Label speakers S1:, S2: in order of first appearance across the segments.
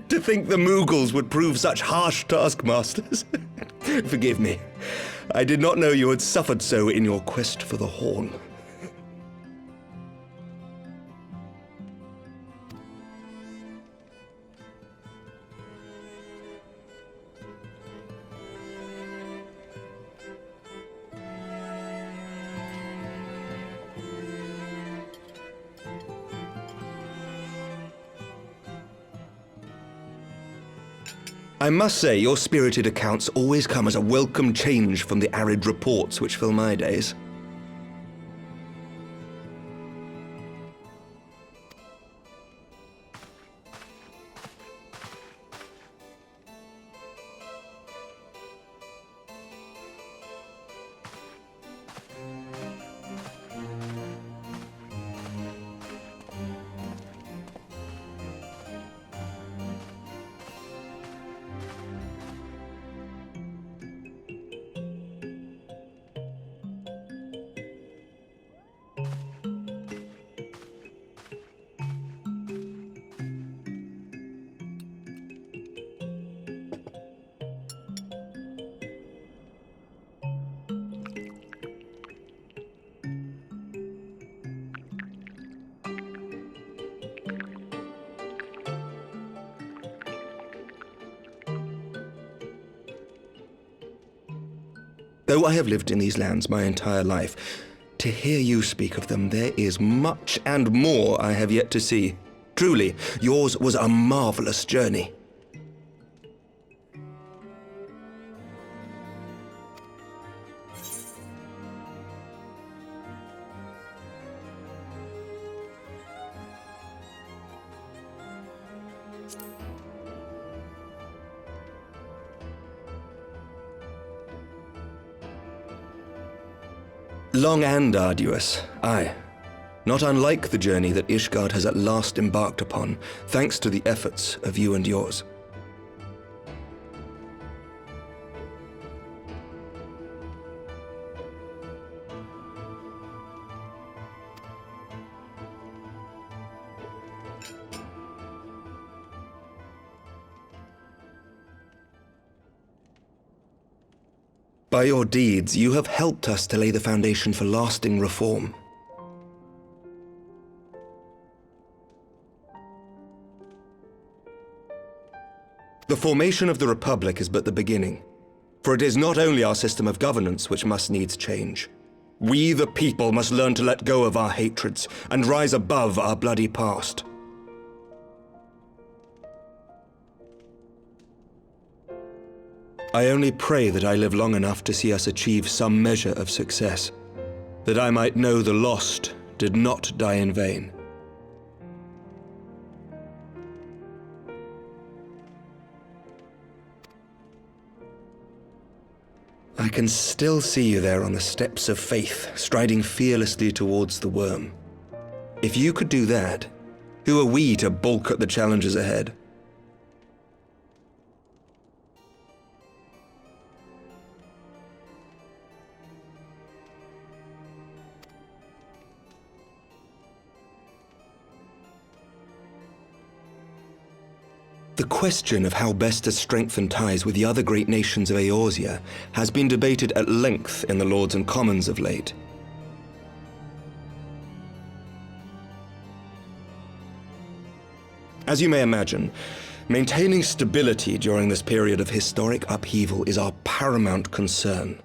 S1: To think the Mughals would prove such harsh taskmasters. Forgive me. I did not know you had suffered so in your quest for the horn. I must say, your spirited accounts always come as a welcome change from the arid reports which fill my days. Though I have lived in these lands my entire life, to hear you speak of them, there is much and more I have yet to see. Truly, yours was a marvelous journey. Long and arduous, aye. Not unlike the journey that Ishgard has at last embarked upon, thanks to the efforts of you and yours. By your deeds, you have helped us to lay the foundation for lasting reform. The formation of the Republic is but the beginning, for it is not only our system of governance which must needs change. We, the people, must learn to let go of our hatreds and rise above our bloody past. I only pray that I live long enough to see us achieve some measure of success, that I might know the lost did not die in vain. I can still see you there on the steps of faith, striding fearlessly towards the worm. If you could do that, who are we to balk at the challenges ahead? The question of how best to strengthen ties with the other great nations of Eorzea has been debated at length in the Lords and Commons of late. As you may imagine, maintaining stability during this period of historic upheaval is our paramount concern.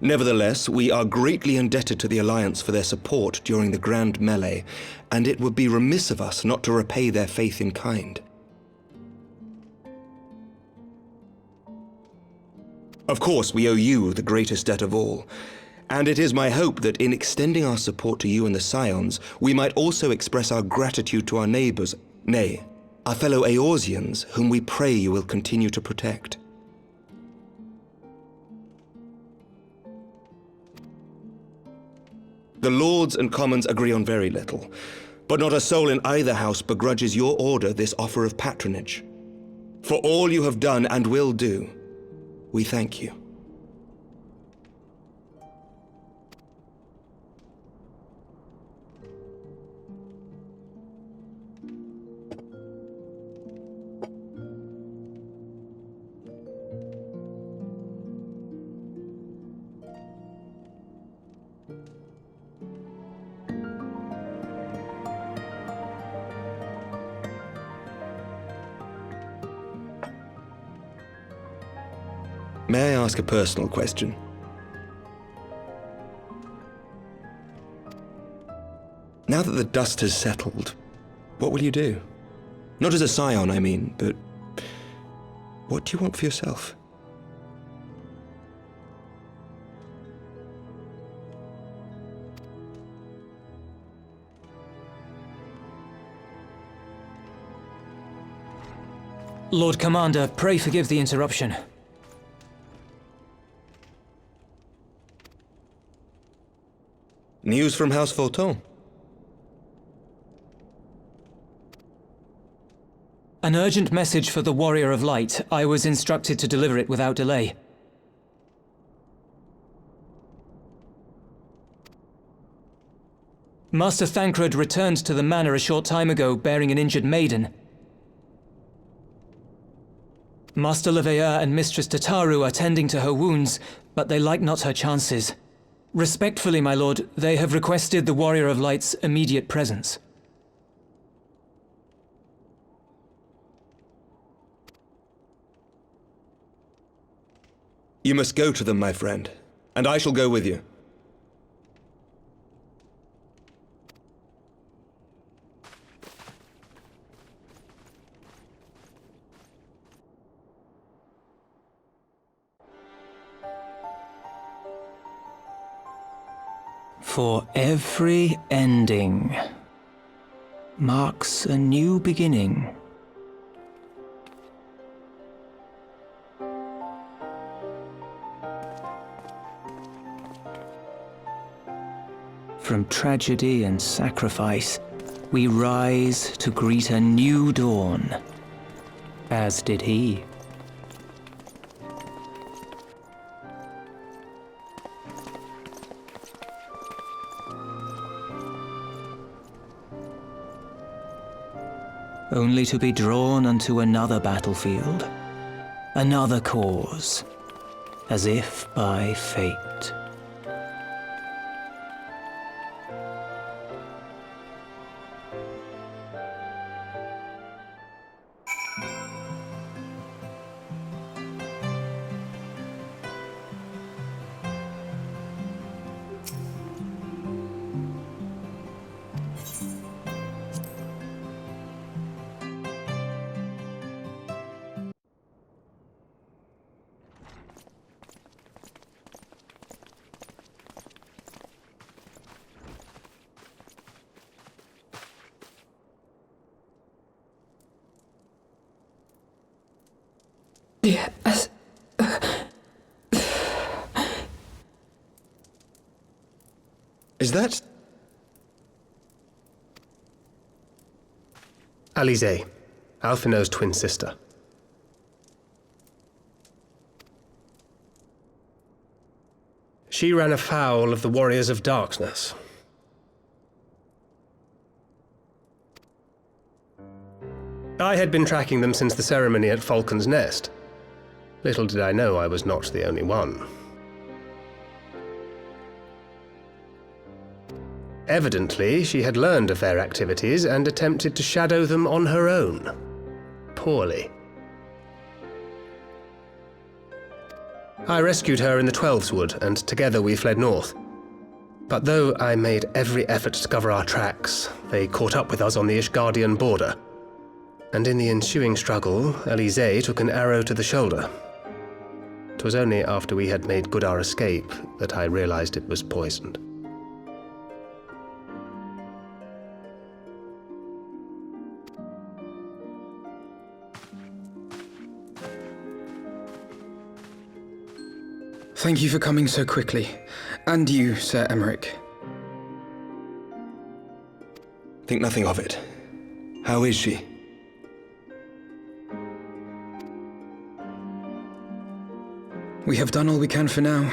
S1: Nevertheless, we are greatly indebted to the Alliance for their support during the Grand Melee, and it would be remiss of us not to repay their faith in kind. Of course, we owe you the greatest debt of all, and it is my hope that in extending our support to you and the Scions, we might also express our gratitude to our neighbors, nay, our fellow Eorzeans, whom we pray you will continue to protect. The Lords and Commons agree on very little, but not a soul in either house begrudges your order this offer of patronage. For all you have done and will do, we thank you. May I ask a personal question? Now that the dust has settled, what will you do? Not as a scion, I mean, but what do you want for yourself?
S2: Lord Commander, pray forgive the interruption.
S1: News from House Fulton?
S2: An urgent message for the Warrior of Light. I was instructed to deliver it without delay. Master Thancred returned to the manor a short time ago, bearing an injured maiden. Master Leveilleur and Mistress Tataru are tending to her wounds, but they like not her chances. Respectfully, my lord, they have requested the Warrior of Light's immediate presence.
S1: You must go to them, my friend, and I shall go with you.
S2: For every ending marks a new beginning. From tragedy and sacrifice, we rise to greet a new dawn, as did he. Only to be drawn unto another battlefield, another cause, as if by fate.
S3: Yes.
S1: Is that...
S4: Alize, Alphino's twin sister. She ran afoul of the Warriors of Darkness. I had been tracking them since the ceremony at Falcon's Nest. Little did I know I was not the only one. Evidently, she had learned of their activities and attempted to shadow them on her own. Poorly. I rescued her in the Twelveswood, and together we fled north. But though I made every effort to cover our tracks, they caught up with us on the Ishgardian border. And in the ensuing struggle, Alize took an arrow to the shoulder. 'Twas only after we had made good our escape that I realized it was poisoned.
S3: Thank you for coming so quickly. And you, Sir Emmerich.
S1: Think nothing of it. How is she?
S3: We have done all we can for now.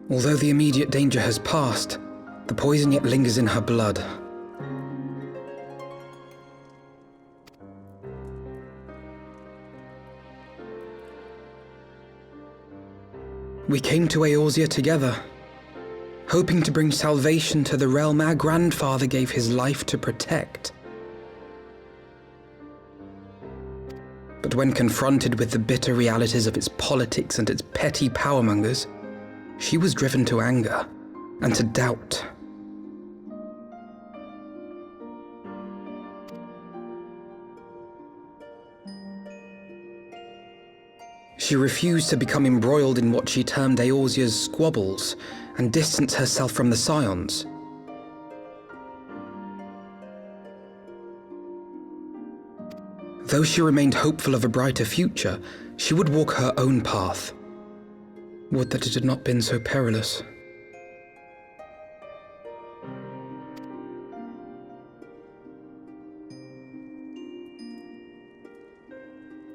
S3: Although the immediate danger has passed, the poison yet lingers in her blood. We came to Eorzea together, hoping to bring salvation to the realm our grandfather gave his life to protect. But when confronted with the bitter realities of its politics and its petty powermongers, she was driven to anger and to doubt. She refused to become embroiled in what she termed Eorzea's squabbles and distance herself from the Scions. Though she remained hopeful of a brighter future, she would walk her own path. Would that it had not been so perilous.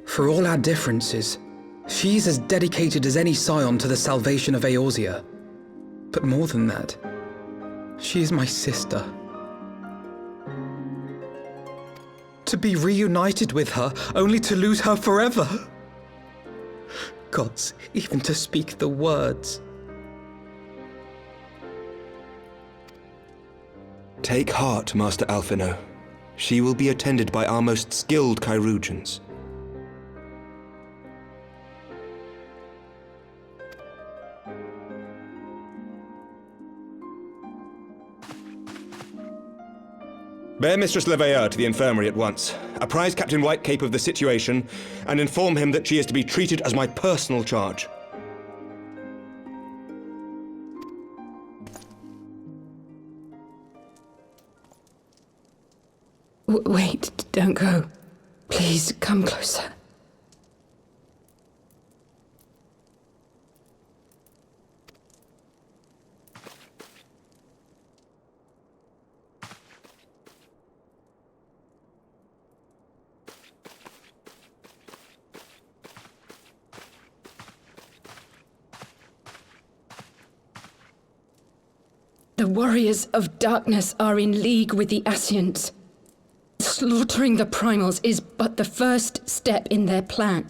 S3: For all our differences, she's as dedicated as any Scion to the salvation of Eorzea. But more than that, she is my sister. To be reunited with her, only to lose her forever. Gods, even to speak the words.
S1: Take heart, Master Alphino. She will be attended by our most skilled chirurgeons. Bear Mistress Leveilleur to the infirmary at once. Apprise Captain Whitecape of the situation, and inform him that she is to be treated as my personal charge.
S5: Wait, don't go. Please, come closer. The warriors of darkness are in league with the Ascians. Slaughtering the primals is but the first step in their plan.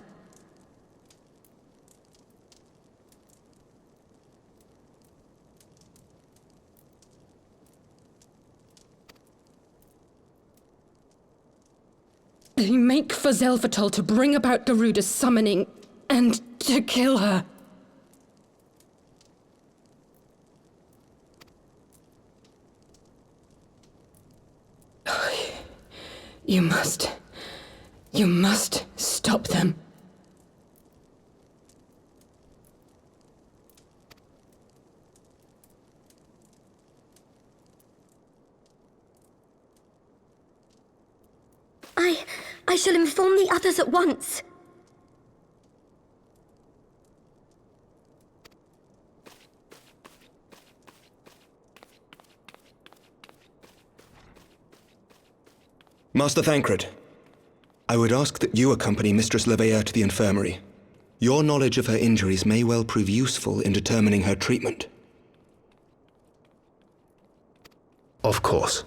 S5: They make for Zelvatol to bring about Garuda's summoning and to kill her. You must stop them.
S6: I shall inform the others at once.
S1: Master Thancred, I would ask that you accompany Mistress Leveilleur to the infirmary. Your knowledge of her injuries may well prove useful in determining her treatment.
S4: Of course.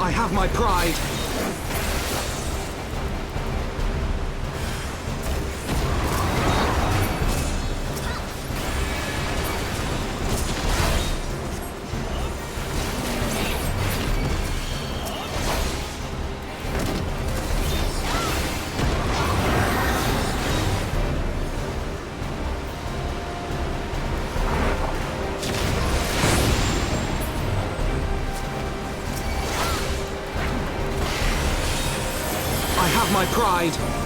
S7: I have my pride. I have my pride.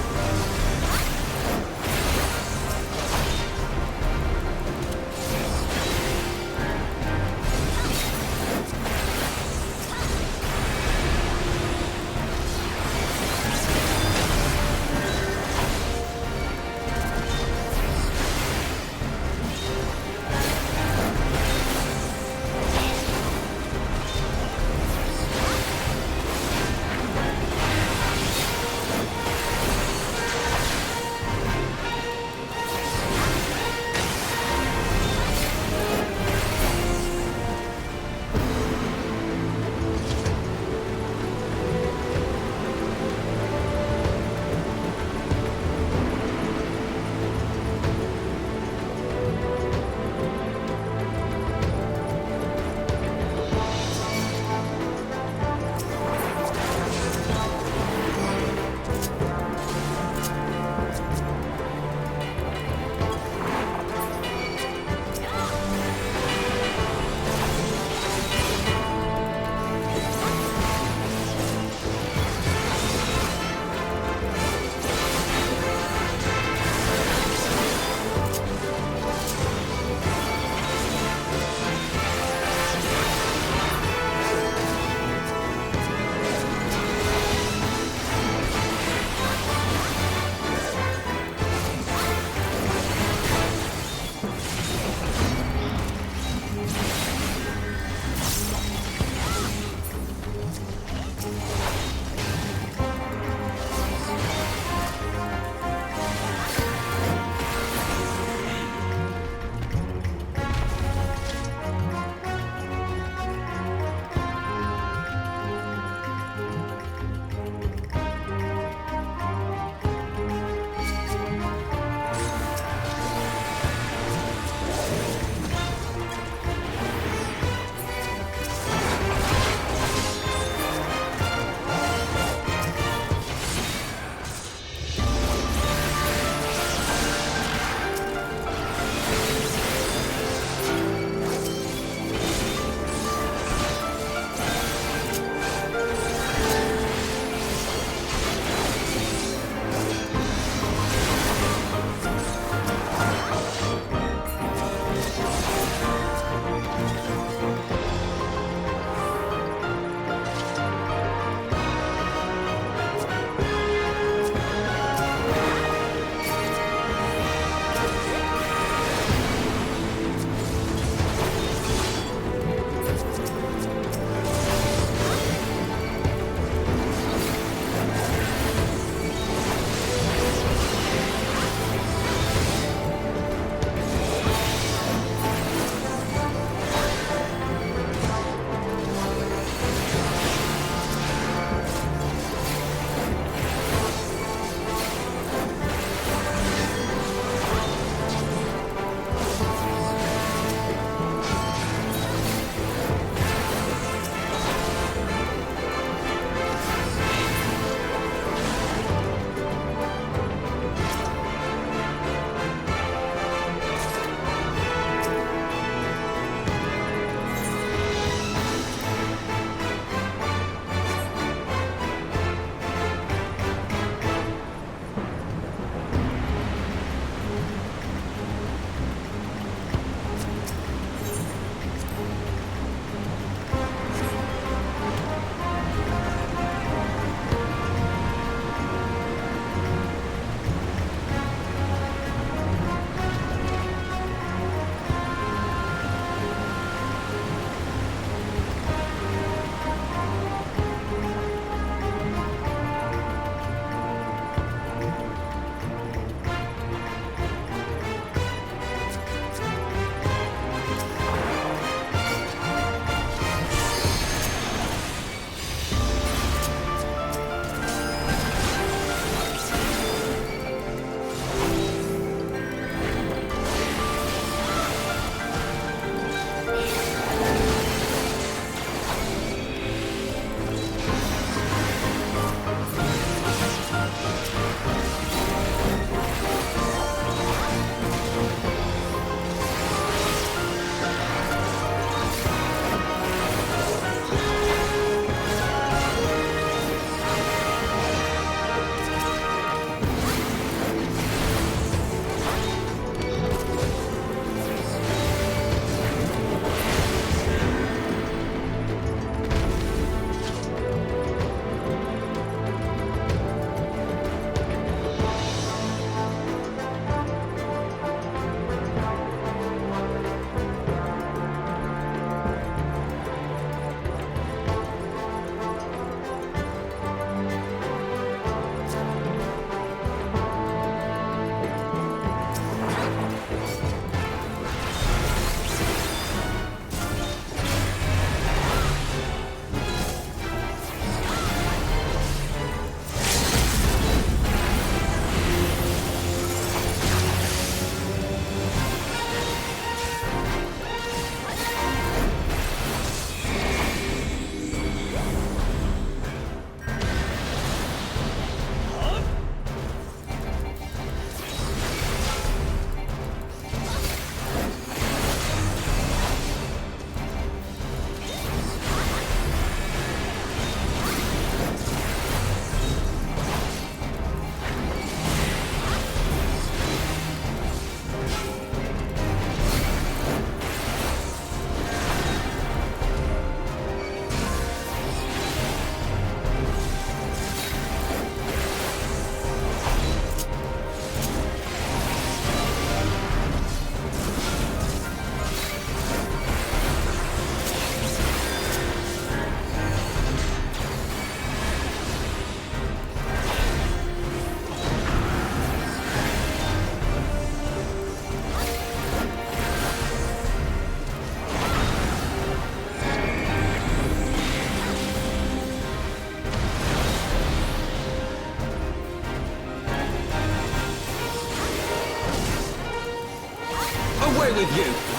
S7: with you!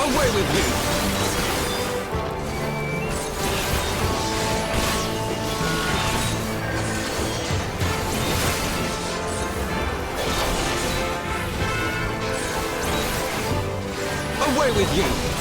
S7: Away with you! Away with you!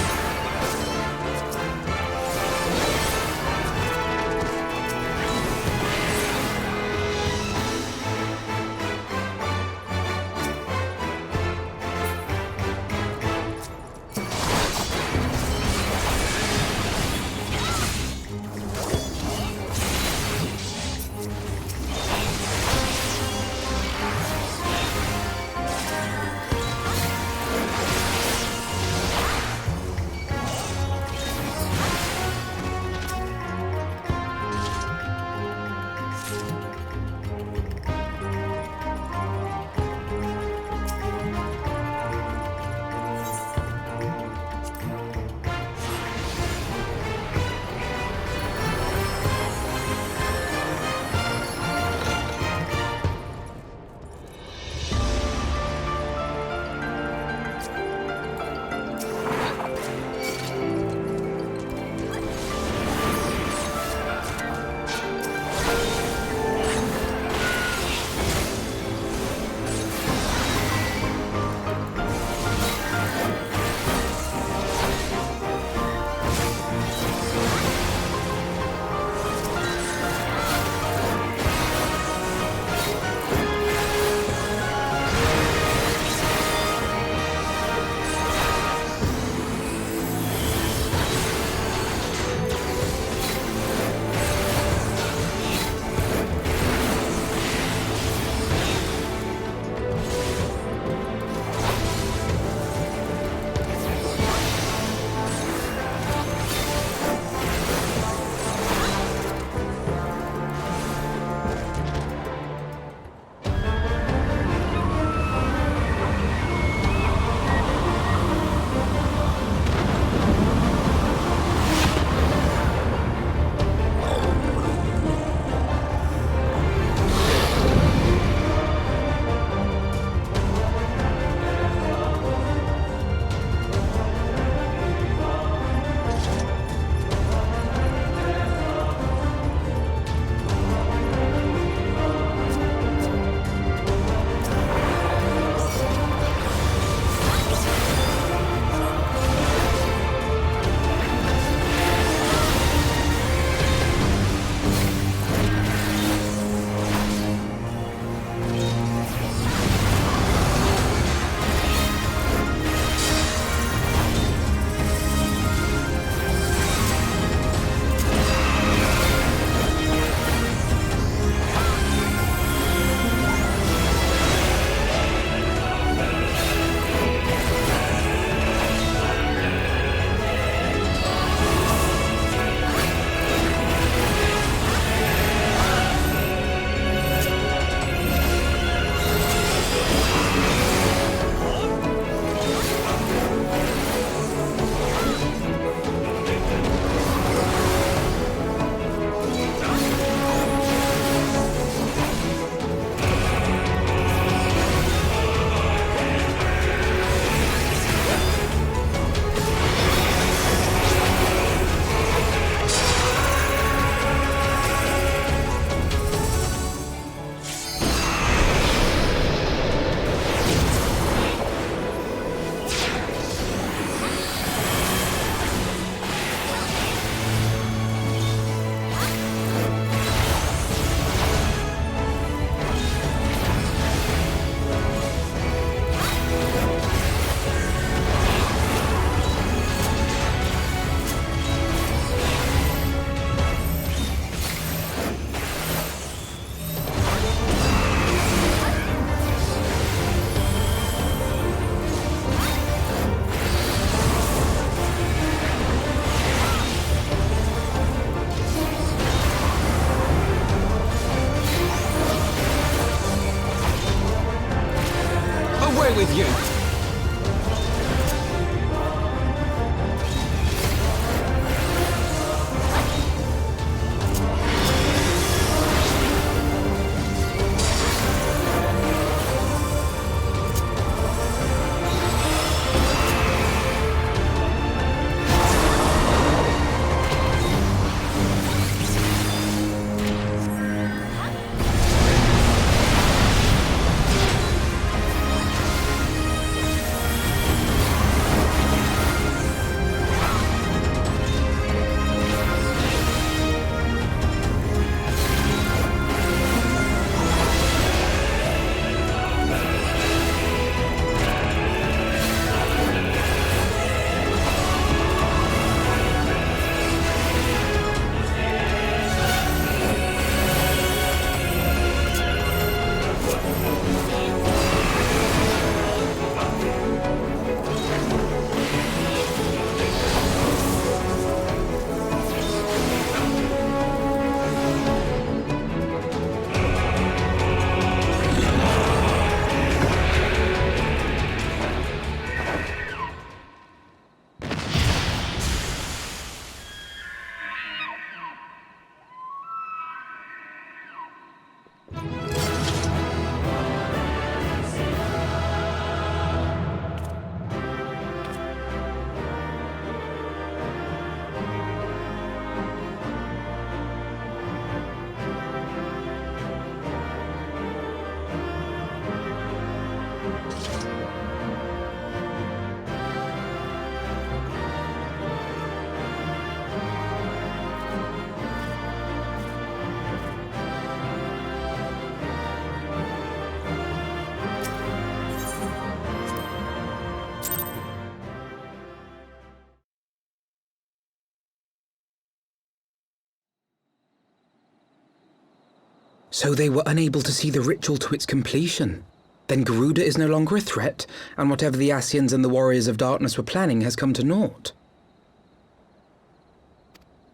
S3: So they were unable to see the ritual to its completion. Then Garuda is no longer a threat, and whatever the Ascians and the Warriors of Darkness were planning has come to naught.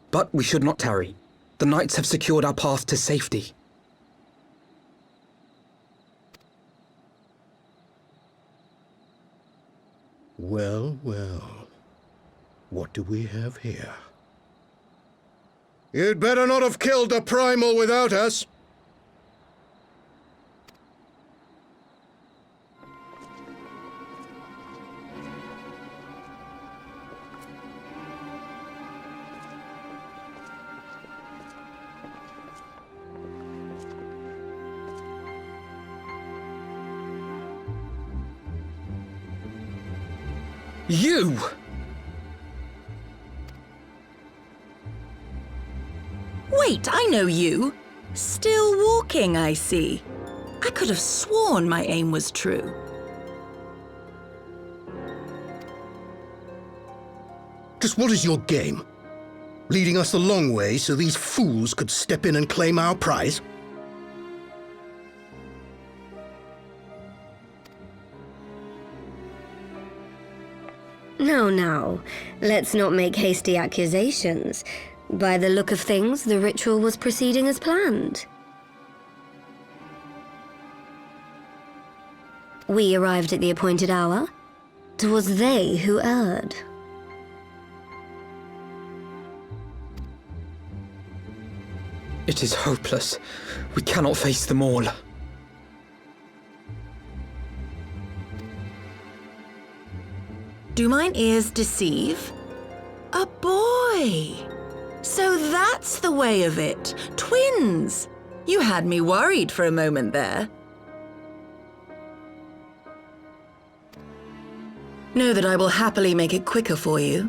S3: But we should not tarry. The knights have secured our path to safety.
S8: Well, well. What do we have here? You'd better not have killed the primal without us.
S3: You!
S9: Wait, I know you. Still walking, I see. I could have sworn my aim was true.
S8: Just what is your game? Leading us the long way so these fools could step in and claim our prize?
S6: No. Let's not make hasty accusations. By the look of things, the ritual was proceeding as planned. We arrived at the appointed hour. 'Twas they who erred.
S3: It is hopeless. We cannot face them all.
S9: Do mine ears deceive? A boy! So that's the way of it. Twins! You had me worried for a moment there. Know that I will happily make it quicker for you,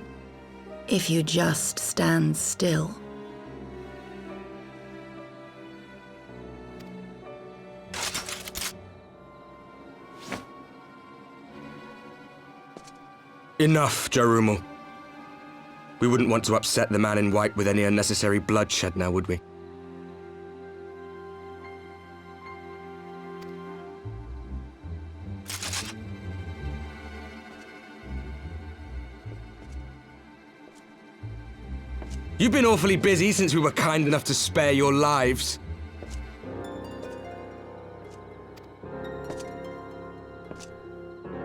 S9: if you just stand still.
S1: Enough, Jarumal. We wouldn't want to upset the man in white with any unnecessary bloodshed now, would we? You've been awfully busy since we were kind enough to spare your lives.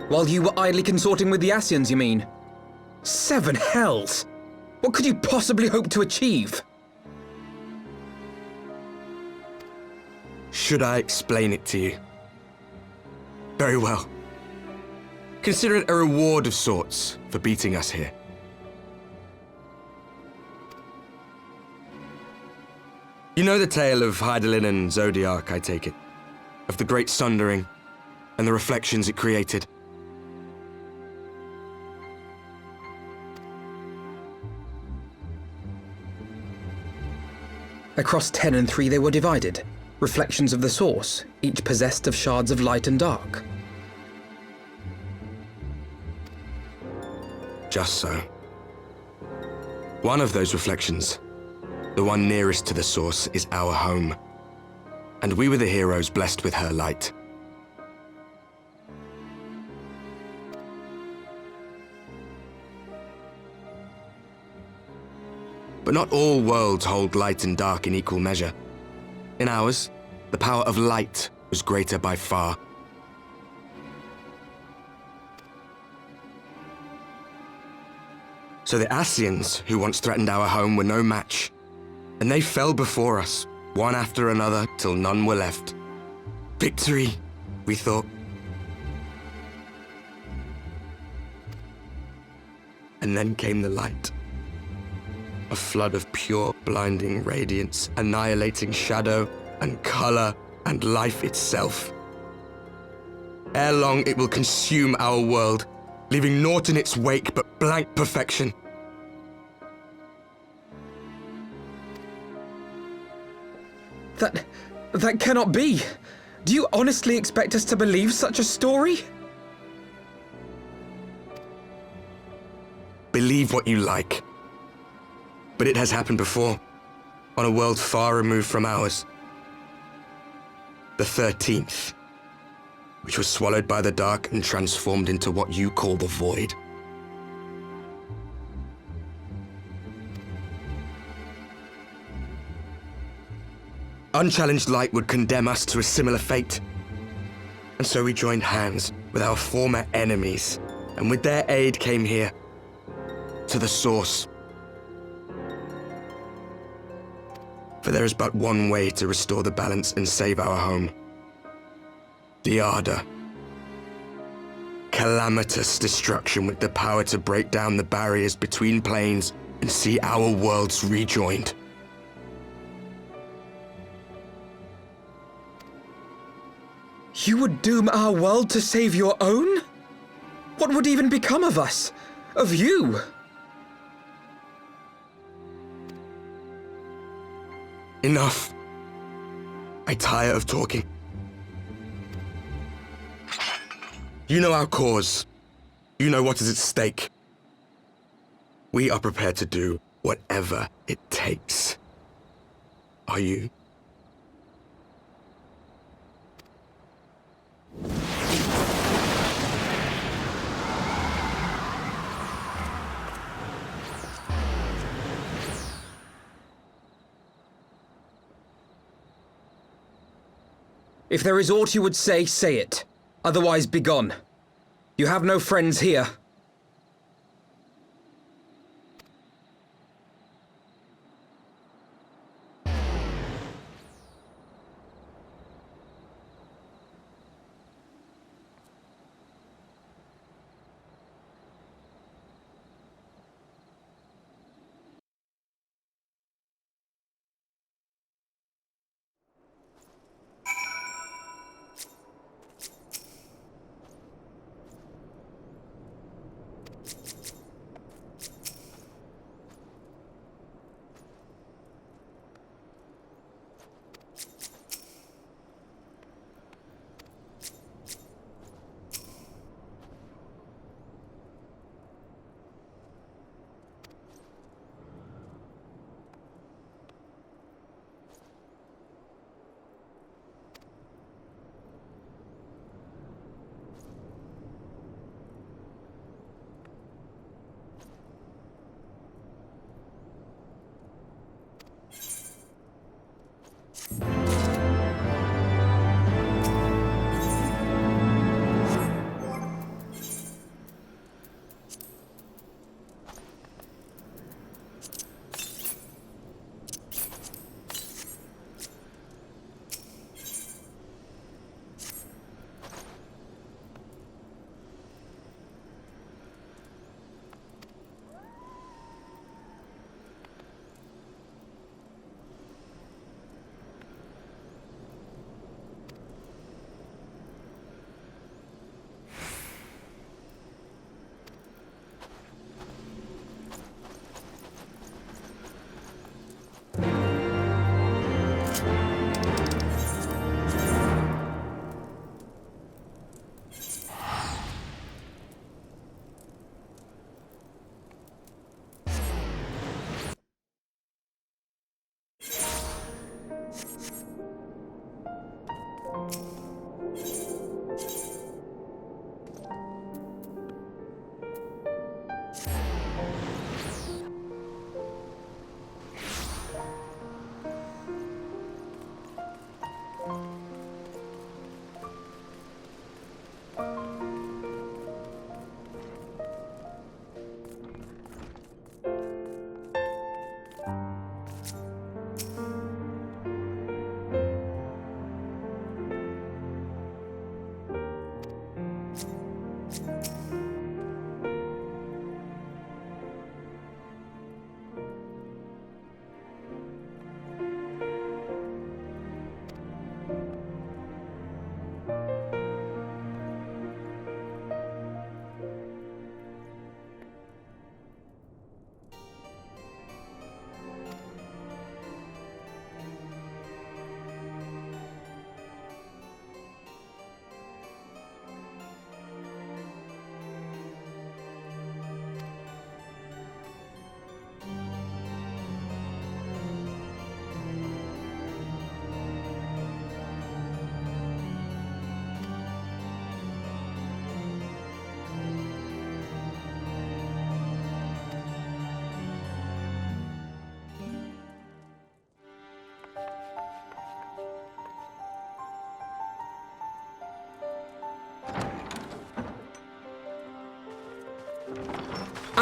S3: While you were idly consorting with the Ascians, you mean? 7 hells! What could you possibly hope to achieve?
S1: Should I explain it to you? Very well. Consider it a reward of sorts for beating us here. You know the tale of Hydaelyn and Zodiac, I take it? Of the Great Sundering and the reflections it created?
S3: Across 10 and 3 they were divided. Reflections of the source, each possessed of shards of light and dark.
S1: Just so. One of those reflections, the one nearest to the source, is our home. And we were the heroes blessed with her light. But not all worlds hold light and dark in equal measure. In ours, the power of light was greater by far. So the Ascians, who once threatened our home, were no match. And they fell before us, one after another, till none were left. Victory, we thought. And then came the light. A flood of pure, blinding radiance, annihilating shadow and color and life itself. Ere long, it will consume our world, leaving naught in its wake but blank perfection.
S3: That cannot be. Do you honestly expect us to believe such a story?
S1: Believe what you like. But it has happened before, on a world far removed from ours. The 13th, which was swallowed by the dark and transformed into what you call the Void. Unchallenged light would condemn us to a similar fate. And so we joined hands with our former enemies, and with their aid came here, to the Source. For there is but one way to restore the balance and save our home. The Ardor. Calamitous destruction with the power to break down the barriers between planes and see our worlds rejoined.
S3: You would doom our world to save your own? What would even become of us? Of you?
S1: Enough. I tire of talking. You know our cause. You know what is at stake. We are prepared to do whatever it takes. Are you?
S3: If there is aught you would say, say it. Otherwise, begone. You have no friends here.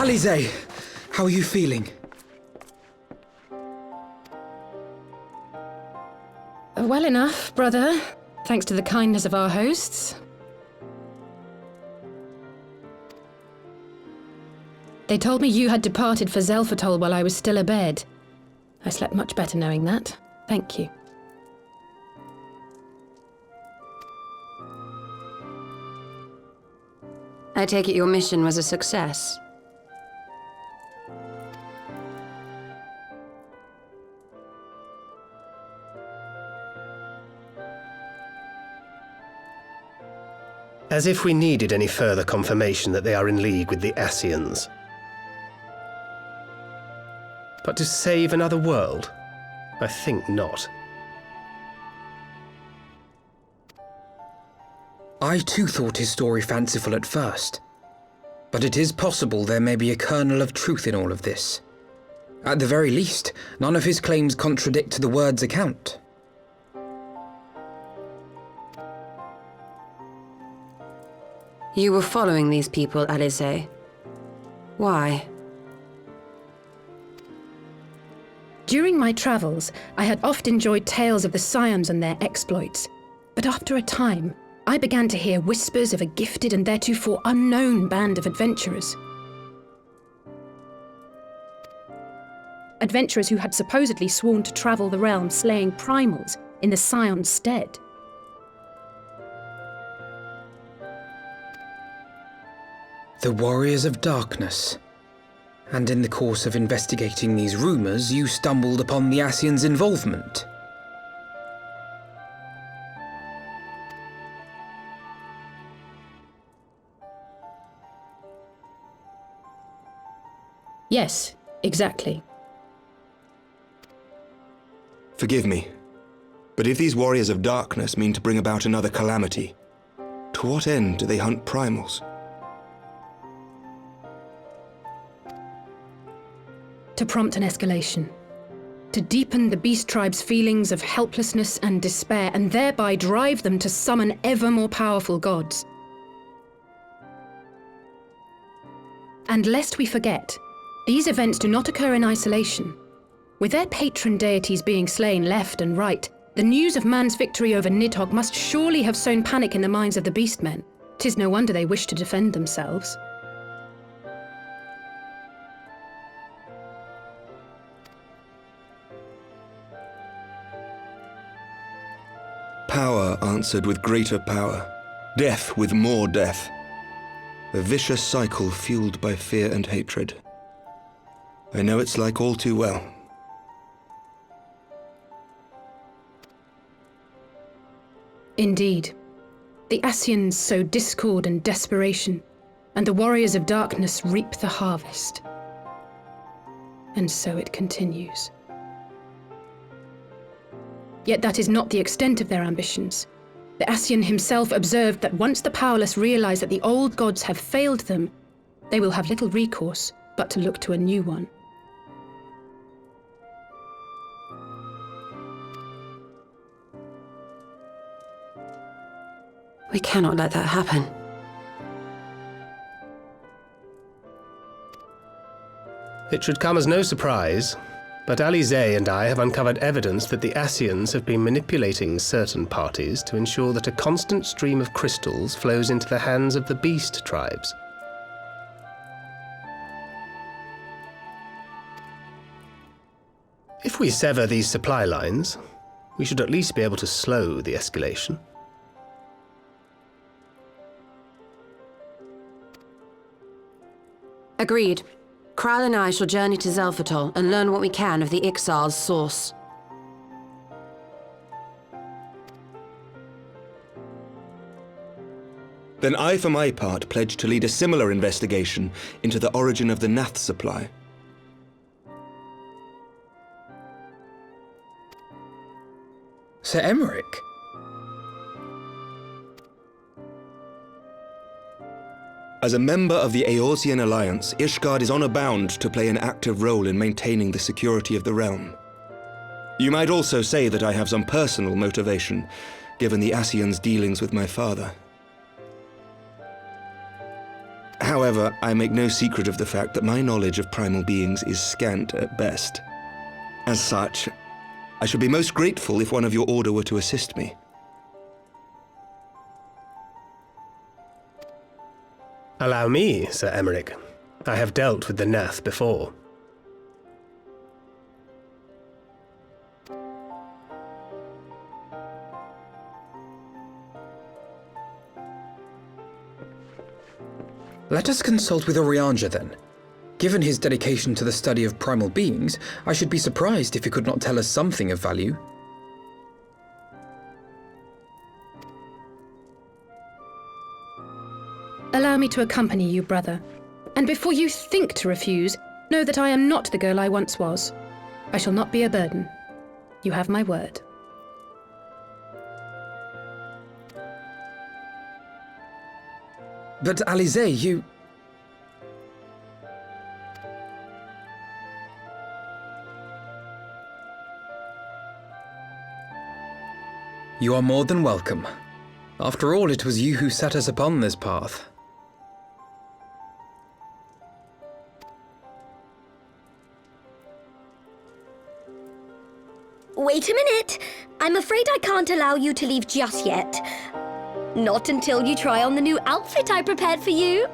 S3: Alize, how are you feeling?
S5: Well enough, brother. Thanks to the kindness of our hosts. They told me you had departed for Zelfatol while I was still abed. I slept much better knowing that. Thank you.
S10: I take it your mission was a success.
S4: As if we needed any further confirmation that they are in league with the Ascians. But to save another world? I think not.
S3: I too thought his story fanciful at first. But it is possible there may be a kernel of truth in all of this. At the very least, none of his claims contradict the word's account.
S10: You were following these people, Alize. Why?
S5: During my travels, I had oft enjoyed tales of the Scions and their exploits. But after a time, I began to hear whispers of a gifted and theretofore unknown band of adventurers. Adventurers who had supposedly sworn to travel the realm slaying primals in the Scion's stead.
S3: The Warriors of Darkness. And in the course of investigating these rumors, you stumbled upon the Ascians' involvement.
S5: Yes, exactly.
S1: Forgive me, but if these Warriors of Darkness mean to bring about another calamity, to what end do they hunt primals?
S5: To prompt an escalation. To deepen the beast tribe's feelings of helplessness and despair, and thereby drive them to summon ever more powerful gods. And lest we forget, these events do not occur in isolation. With their patron deities being slain left and right, the news of man's victory over Nidhogg must surely have sown panic in the minds of the beastmen. 'Tis no wonder they wish to defend themselves.
S1: Power answered with greater power, death with more death. A vicious cycle fueled by fear and hatred. I know it's like all too well.
S5: Indeed. The Ascians sow discord and desperation, and the Warriors of Darkness reap the harvest. And so it continues. Yet that is not the extent of their ambitions. The Ascian himself observed that once the powerless realize that the old gods have failed them, they will have little recourse but to look to a new one.
S10: We cannot let that happen.
S4: It should come as no surprise, but Alize and I have uncovered evidence that the Ascians have been manipulating certain parties to ensure that a constant stream of crystals flows into the hands of the beast tribes. If we sever these supply lines, we should at least be able to slow the escalation.
S10: Agreed. Kral and I shall journey to Zelfatol and learn what we can of the Ixal's source.
S1: Then I, for my part, pledge to lead a similar investigation into the origin of the Nath supply.
S3: Sir Emmerich?
S1: As a member of the Eorzean Alliance, Ishgard is honor-bound to play an active role in maintaining the security of the realm. You might also say that I have some personal motivation, given the Ascians' dealings with my father. However, However, I make no secret of the fact that my knowledge of primal beings is scant at best. As such, I should be most grateful if one of your order were to assist me.
S4: Allow me, Sir Emmerich. I have dealt with the Nath before.
S3: Let us consult with Orianja then. Given his dedication to the study of primal beings, I should be surprised if he could not tell us something of value.
S5: Allow me to accompany you, brother. And before you think to refuse, know that I am not the girl I once was. I shall not be a burden. You have my word.
S3: But Alize, you... You are more than welcome. After all, it was you who set us upon this path.
S6: Wait a minute! I'm afraid I can't allow you to leave just yet. Not until you try on the new outfit I prepared for you.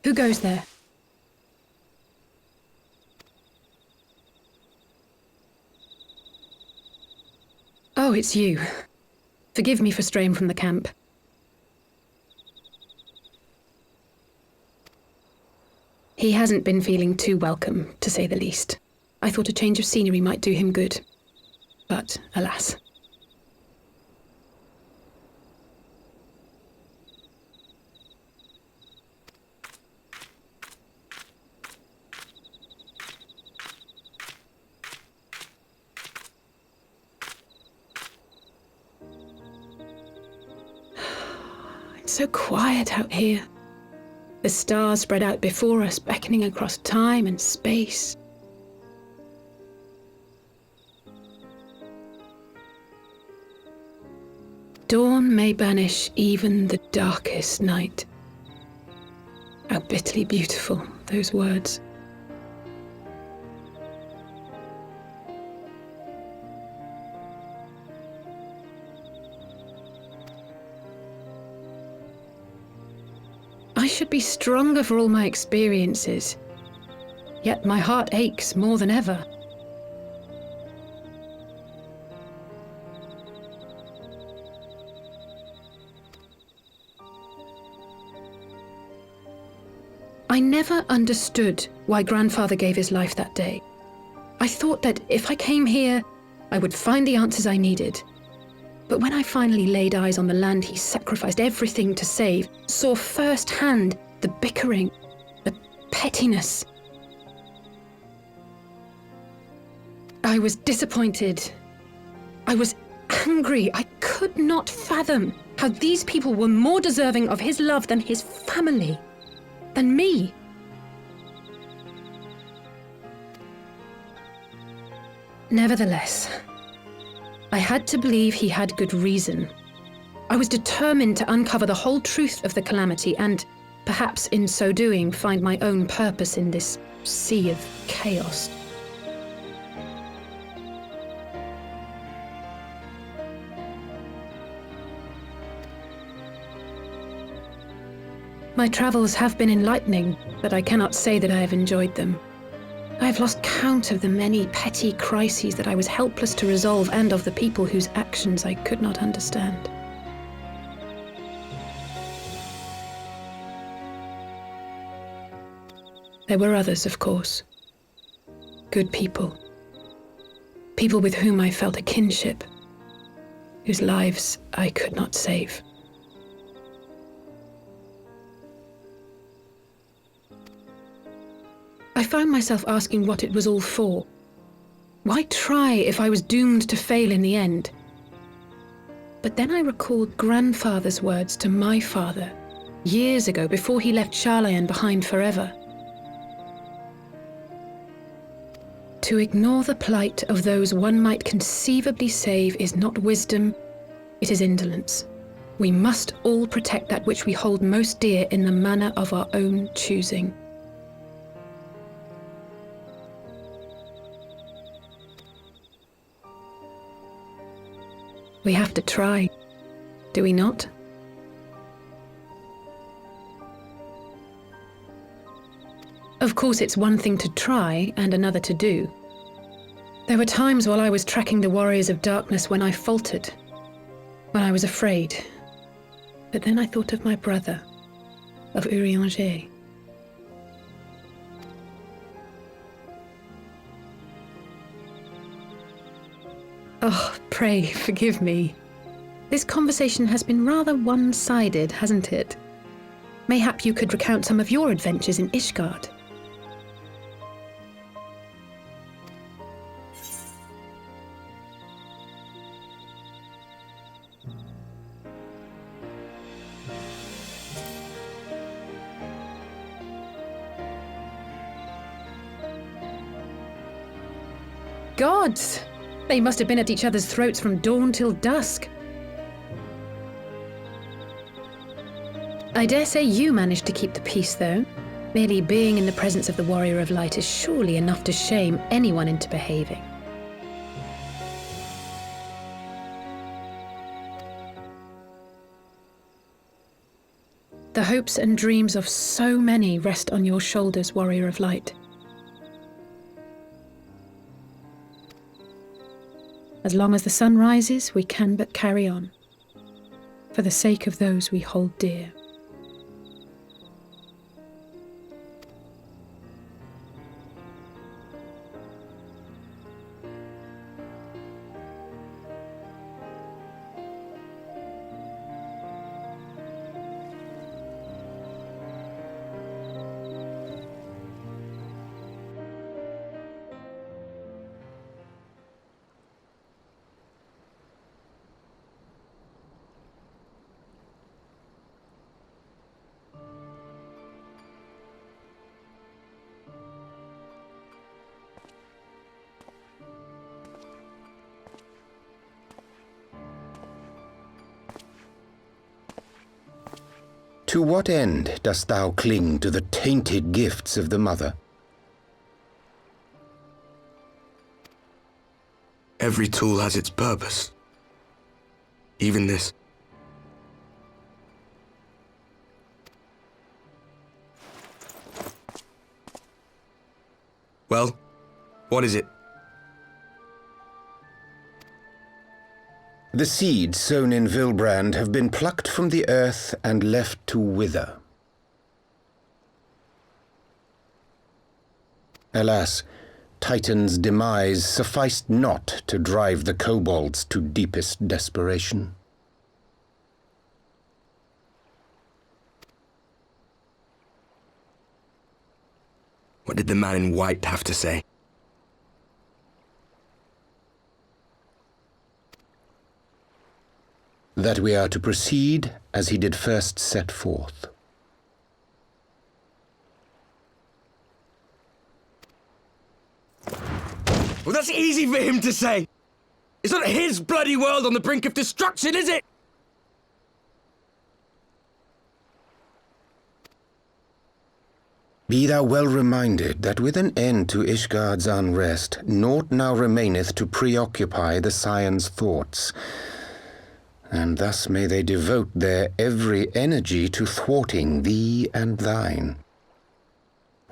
S5: Who goes there? Oh, it's you. Forgive me for straying from the camp. He hasn't been feeling too welcome, to say the least. I thought a change of scenery might do him good. But, alas. It's so quiet out here. The stars spread out before us, beckoning across time and space. Dawn may banish even the darkest night. How bitterly beautiful, those words. I should be stronger for all my experiences, yet my heart aches more than ever. I never understood why Grandfather gave his life that day. I thought that if I came here, I would find the answers I needed. But when I finally laid eyes on the land he sacrificed everything to save, saw firsthand the bickering, the pettiness, I was disappointed. I was angry. I could not fathom how these people were more deserving of his love than his family, than me. Nevertheless, I had to believe he had good reason. I was determined to uncover the whole truth of the calamity and, perhaps in so doing, find my own purpose in this sea of chaos. My travels have been enlightening, but I cannot say that I have enjoyed them. I have lost count of the many petty crises that I was helpless to resolve and of the people whose actions I could not understand. There were others, of course. Good people. People with whom I felt a kinship, whose lives I could not save. I found myself asking what it was all for. Why try if I was doomed to fail in the end? But then I recalled Grandfather's words to my father, years ago, before he left Charlayan behind forever. To ignore the plight of those one might conceivably save is not wisdom, it is indolence. We must all protect that which we hold most dear in the manner of our own choosing. We have to try, do we not? Of course, it's one thing to try and another to do. There were times while I was tracking the warriors of darkness when I faltered, when I was afraid. But then I thought of my brother, of Urianger. Oh, pray forgive me. This conversation has been rather one-sided, hasn't it? Mayhap you could recount some of your adventures in Ishgard. Gods! They must have been at each other's throats from dawn till dusk. I dare say you managed to keep the peace, though. Merely being in the presence of the Warrior of Light is surely enough to shame anyone into behaving. The hopes and dreams of so many rest on your shoulders, Warrior of Light. As long as the sun rises, we can but carry on, for the sake of those we hold dear.
S11: To what end dost thou cling to the tainted gifts of the Mother?
S1: Every tool has its purpose. Even this. Well, what is it?
S11: The seeds sown in Vilbrand have been plucked from the earth and left to wither. Alas, Titan's demise sufficed not to drive the kobolds to deepest desperation.
S1: What did the man in white have to say?
S11: That we are to proceed as he did first set forth.
S1: Well, that's easy for him to say. It's not his bloody world on the brink of destruction, is it?
S11: Be thou well reminded that with an end to Ishgard's unrest, naught now remaineth to preoccupy the Scion's thoughts. And thus may they devote their every energy to thwarting thee and thine.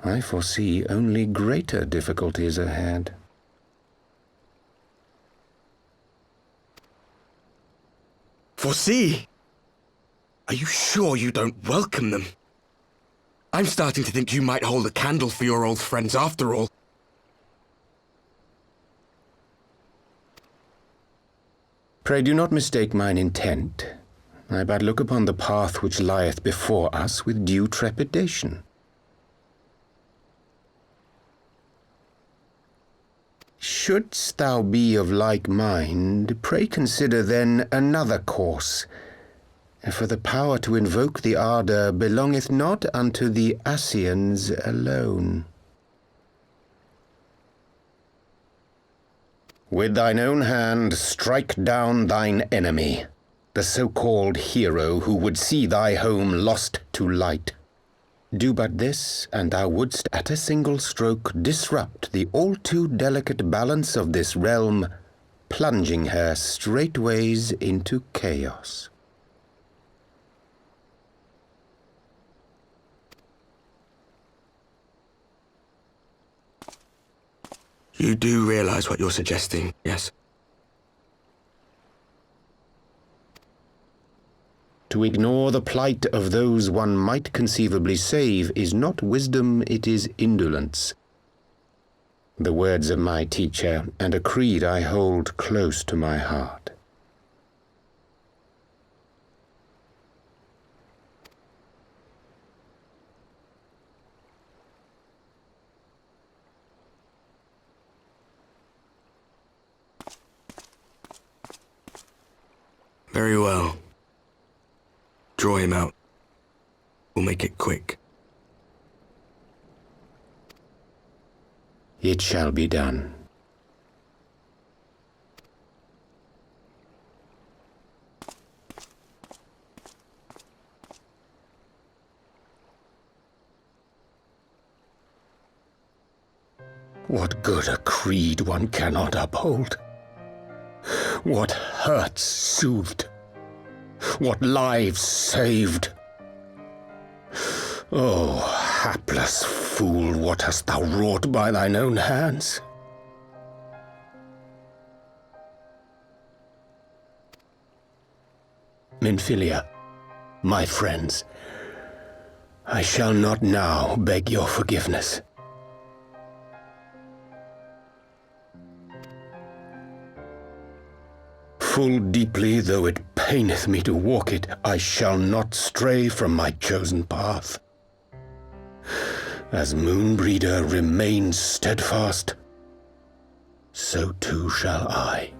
S11: I foresee only greater difficulties ahead.
S1: Foresee? Are you sure you don't welcome them? I'm starting to think you might hold a candle for your old friends after all.
S11: Pray do not mistake mine intent. I but look upon the path which lieth before us with due trepidation. Shouldst thou be of like mind, pray consider then another course. For the power to invoke the ardour belongeth not unto the Ascians alone. With thine own hand strike down thine enemy, the so-called hero who would see thy home lost to light. Do but this, and thou wouldst at a single stroke disrupt the all-too delicate balance of this realm, plunging her straightways into chaos.
S1: You do realize what you're suggesting, yes?
S11: To ignore the plight of those one might conceivably save is not wisdom, it is indolence. The words of my teacher, and a creed I hold close to my heart.
S1: Very well. Draw him out. We'll make it quick.
S11: It shall be done. What good a creed one cannot uphold? What hurts soothed? What lives saved? Oh, hapless fool, what hast thou wrought by thine own hands? Minfilia, my friends, I shall not now beg your forgiveness. Full deeply though it paineth me to walk it, I shall not stray from my chosen path. As Moonbreeder remains steadfast, so too shall I.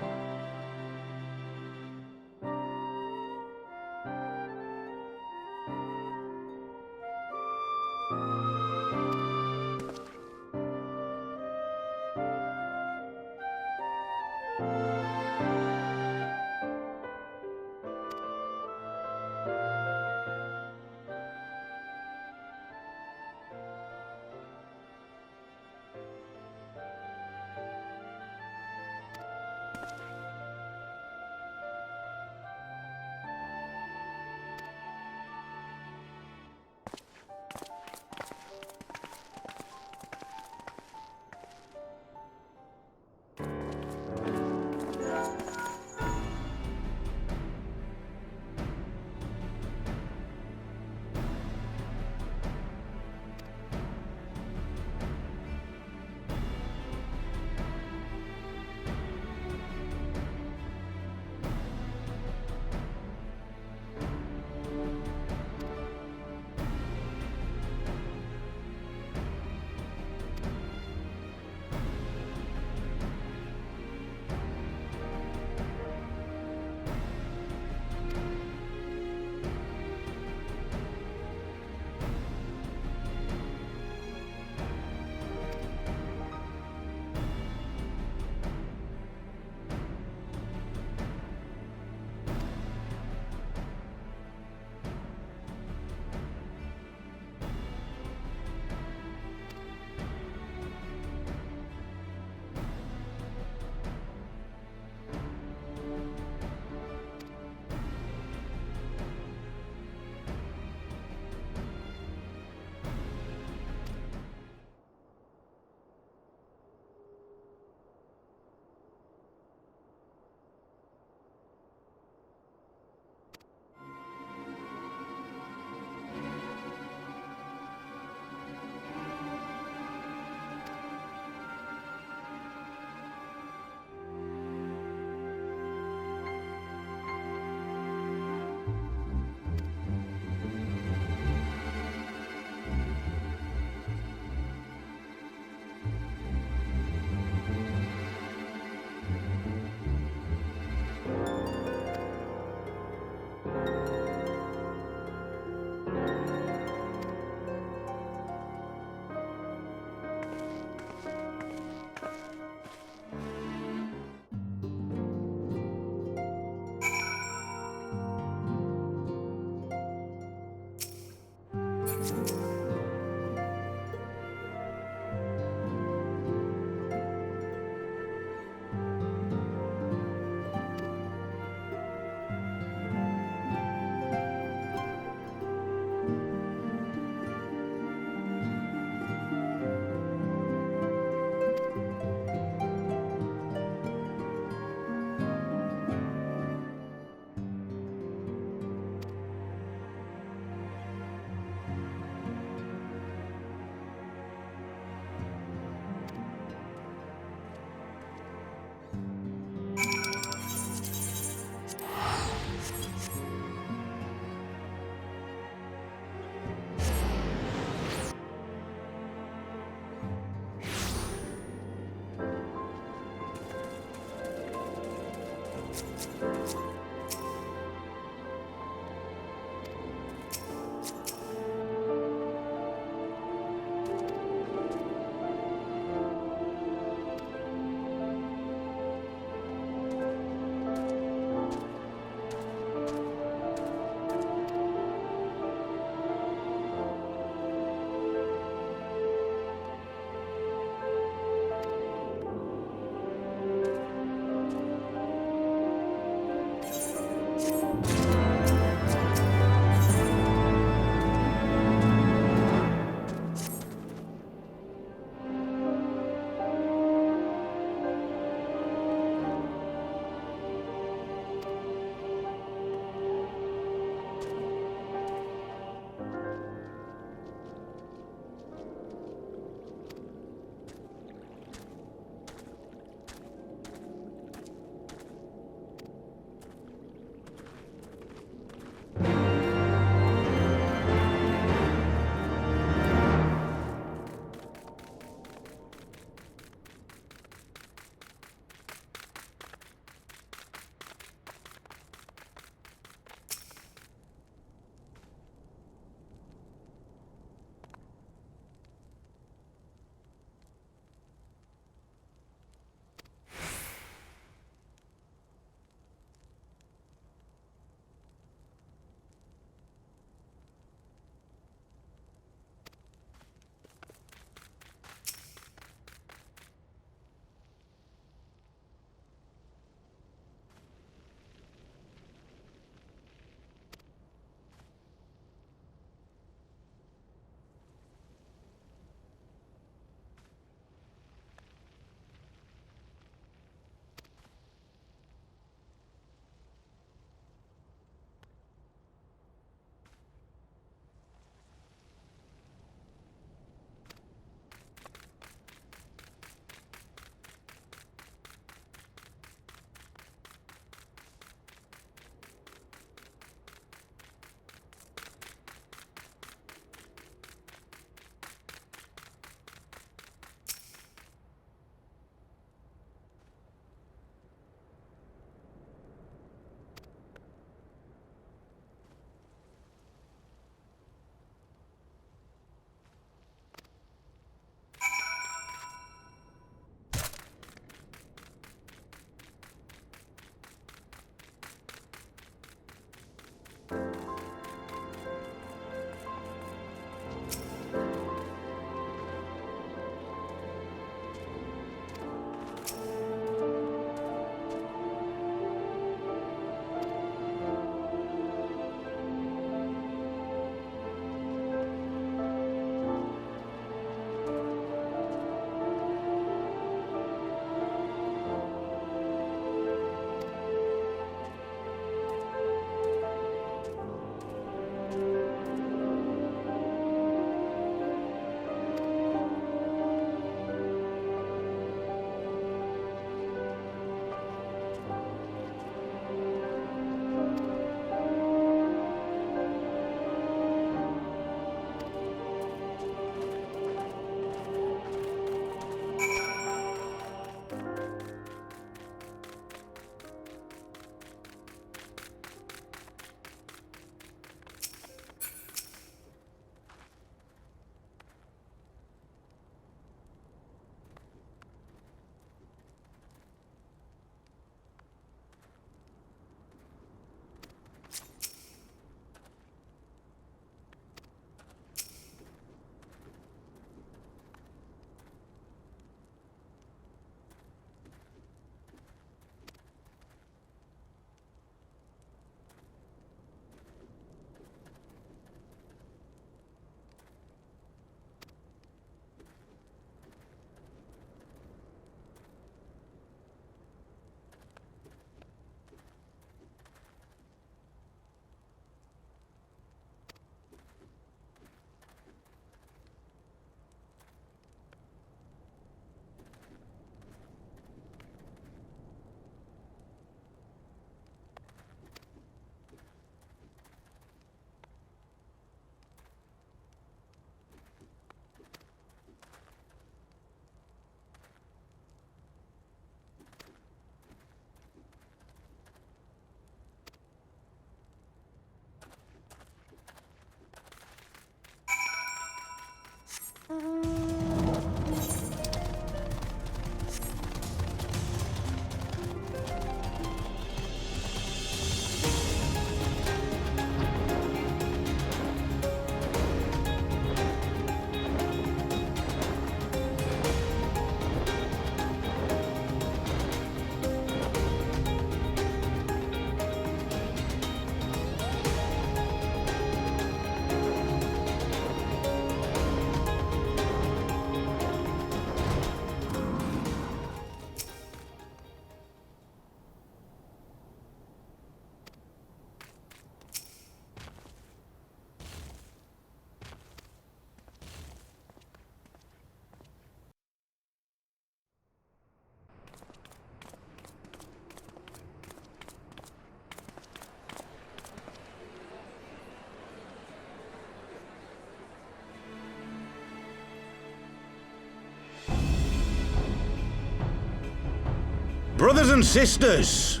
S12: Brothers and sisters,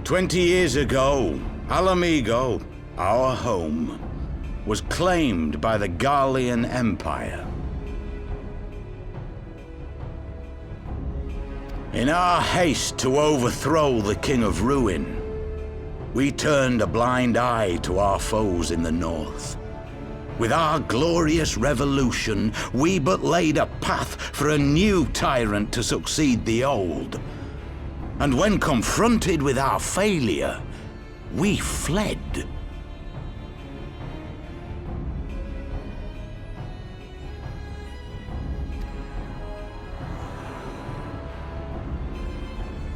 S12: 20 years ago, Alamigo, our home, was claimed by the Garlean Empire. In our haste to overthrow the King of Ruin, we turned a blind eye to our foes in the north. With our glorious revolution, we but laid a path for a new tyrant to succeed the old. And when confronted with our failure, we fled.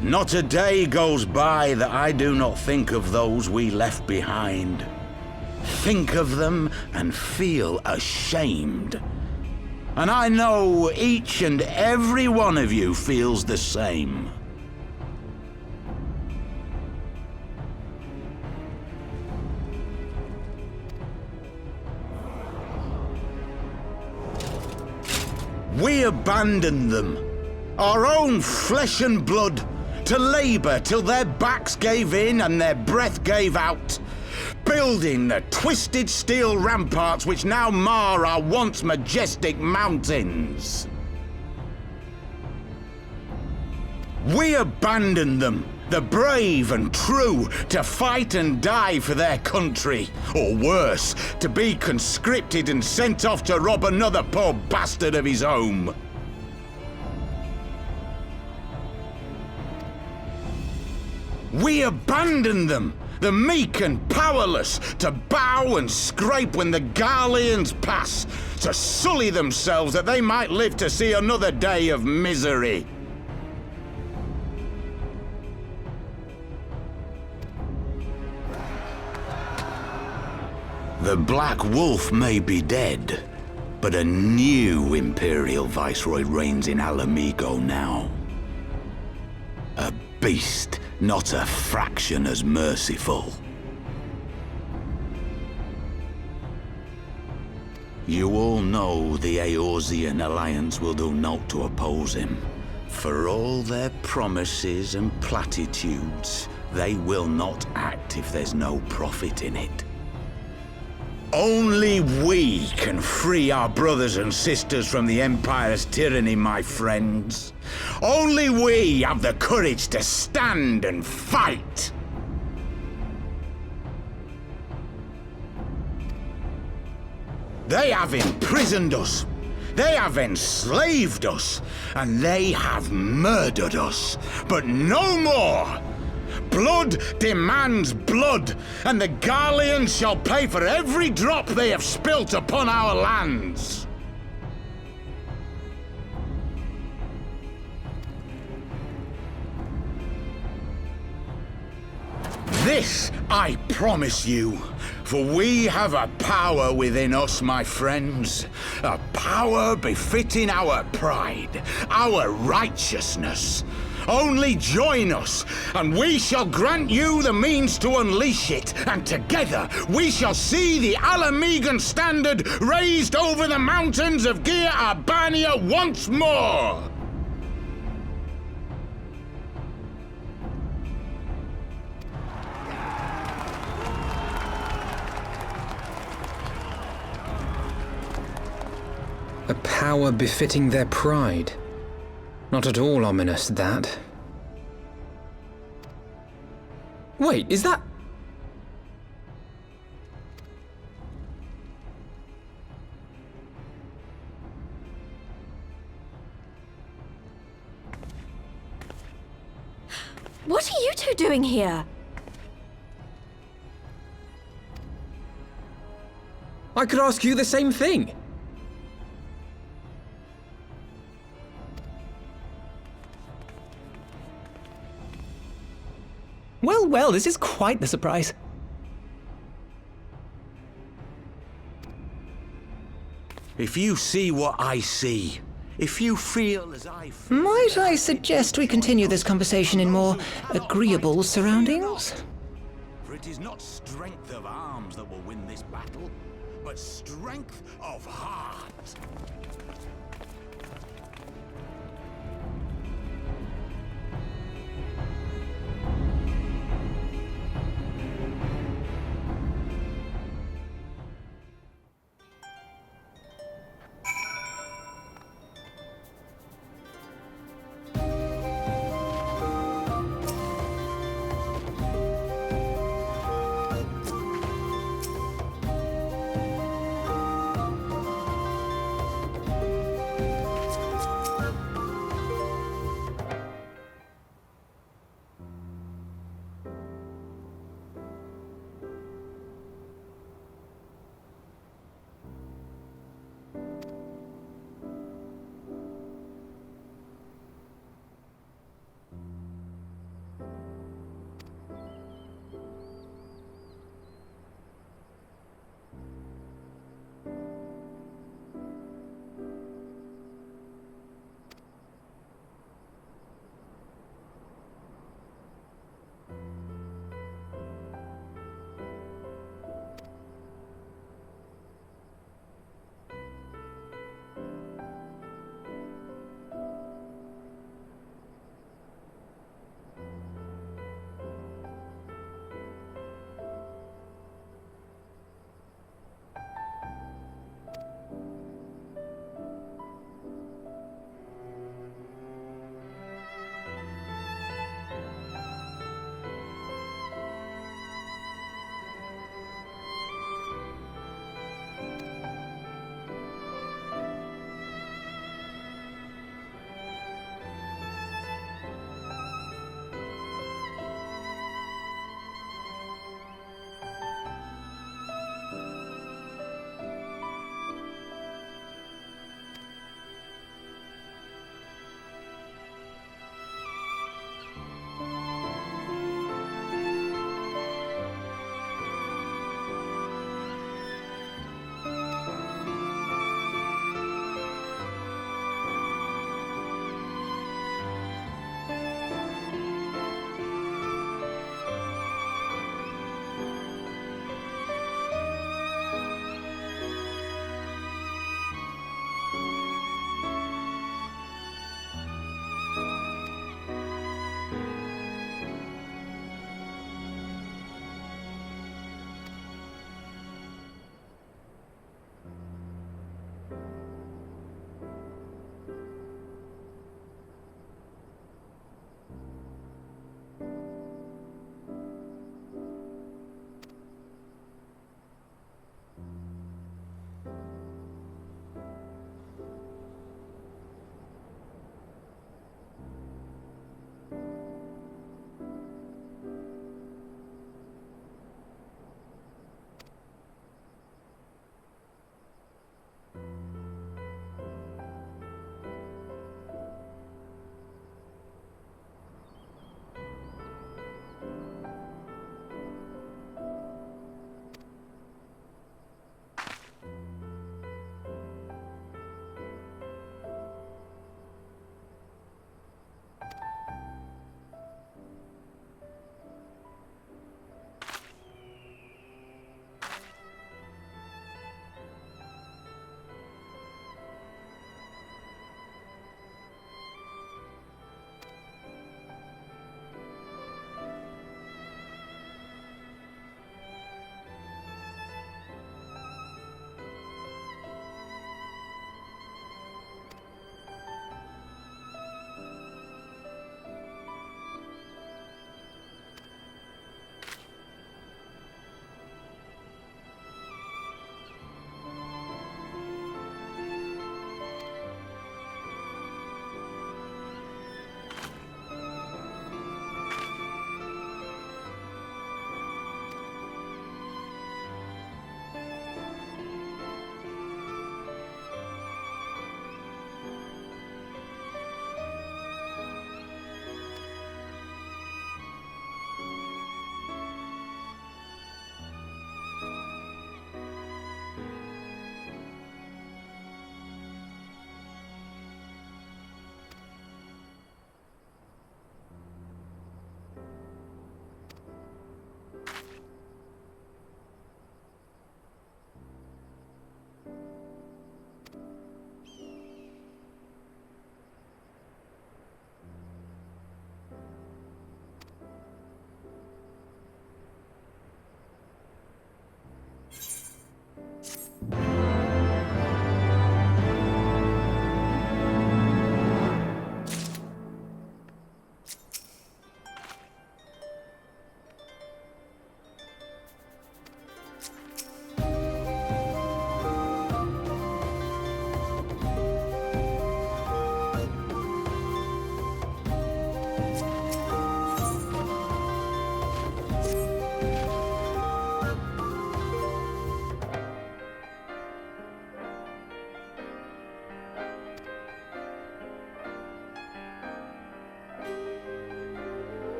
S12: Not a day goes by that I do not think of those we left behind. Think of them and feel ashamed. And I know each and every one of you feels the same. We abandoned them, our own flesh and blood, to labor till their backs gave in and their breath gave out, building the twisted steel ramparts which now mar our once majestic mountains. We abandoned them, the brave and true, to fight and die for their country, or worse, to be conscripted and sent off to rob another poor bastard of his home. We abandoned them, the meek and powerless, to bow and scrape when the Garleans pass, to sully themselves that they might live to see another day of misery. The Black Wolf may be dead, but a new Imperial Viceroy reigns in Alamigo now. A beast not a fraction as merciful. You all know the Eorzean Alliance will do naught to oppose him. For all their promises and platitudes, they will not act if there's no profit in it. Only we can free our brothers and sisters from the Empire's tyranny, my friends. Only we have the courage to stand and fight. They have imprisoned us. They have enslaved us. And they have murdered us. But no more! Blood demands blood, and the Garleans shall pay for every drop they have spilt upon our lands. This I promise you, for we have a power within us, my friends, a power befitting our pride, our righteousness. Only join us, and we shall grant you the means to unleash it, and together we shall see the Alamigan standard raised over the mountains of Gia Urbania once more!
S3: A power befitting their pride. Not at all ominous, that. Wait, is that...
S13: What are you two doing here?
S3: I could ask you the same thing.
S2: Well, well, this is quite the surprise.
S12: If you see what I see, if you feel as I feel...
S14: Might I suggest we continue this conversation in more agreeable surroundings?
S12: For it is not strength of arms that will win this battle, but strength of heart.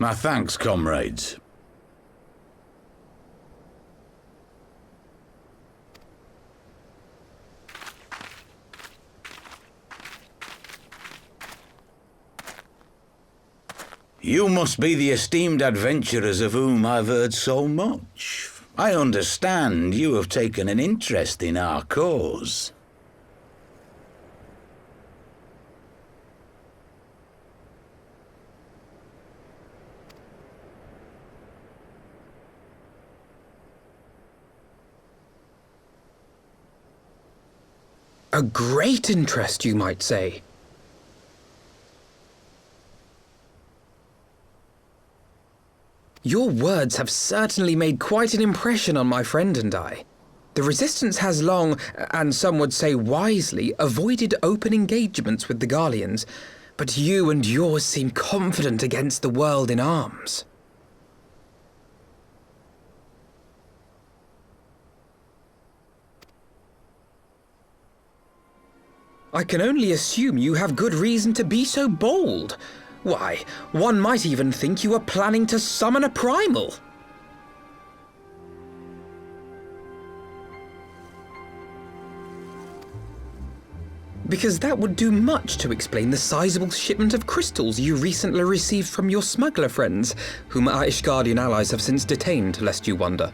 S12: My thanks, comrades. You must be the esteemed adventurers of whom I've heard so much. I understand you have taken an interest in our cause.
S3: A great interest, you might say. Your words have certainly made quite an impression on my friend and I. The Resistance has long, and some would say wisely, avoided open engagements with the Garleans, but you and yours seem confident against the world in arms. I can only assume you have good reason to be so bold. Why, one might even think you are planning to summon a primal. Because that would do much to explain the sizable shipment of crystals you recently received from your smuggler friends, whom our Ishgardian allies have since detained, lest you wonder.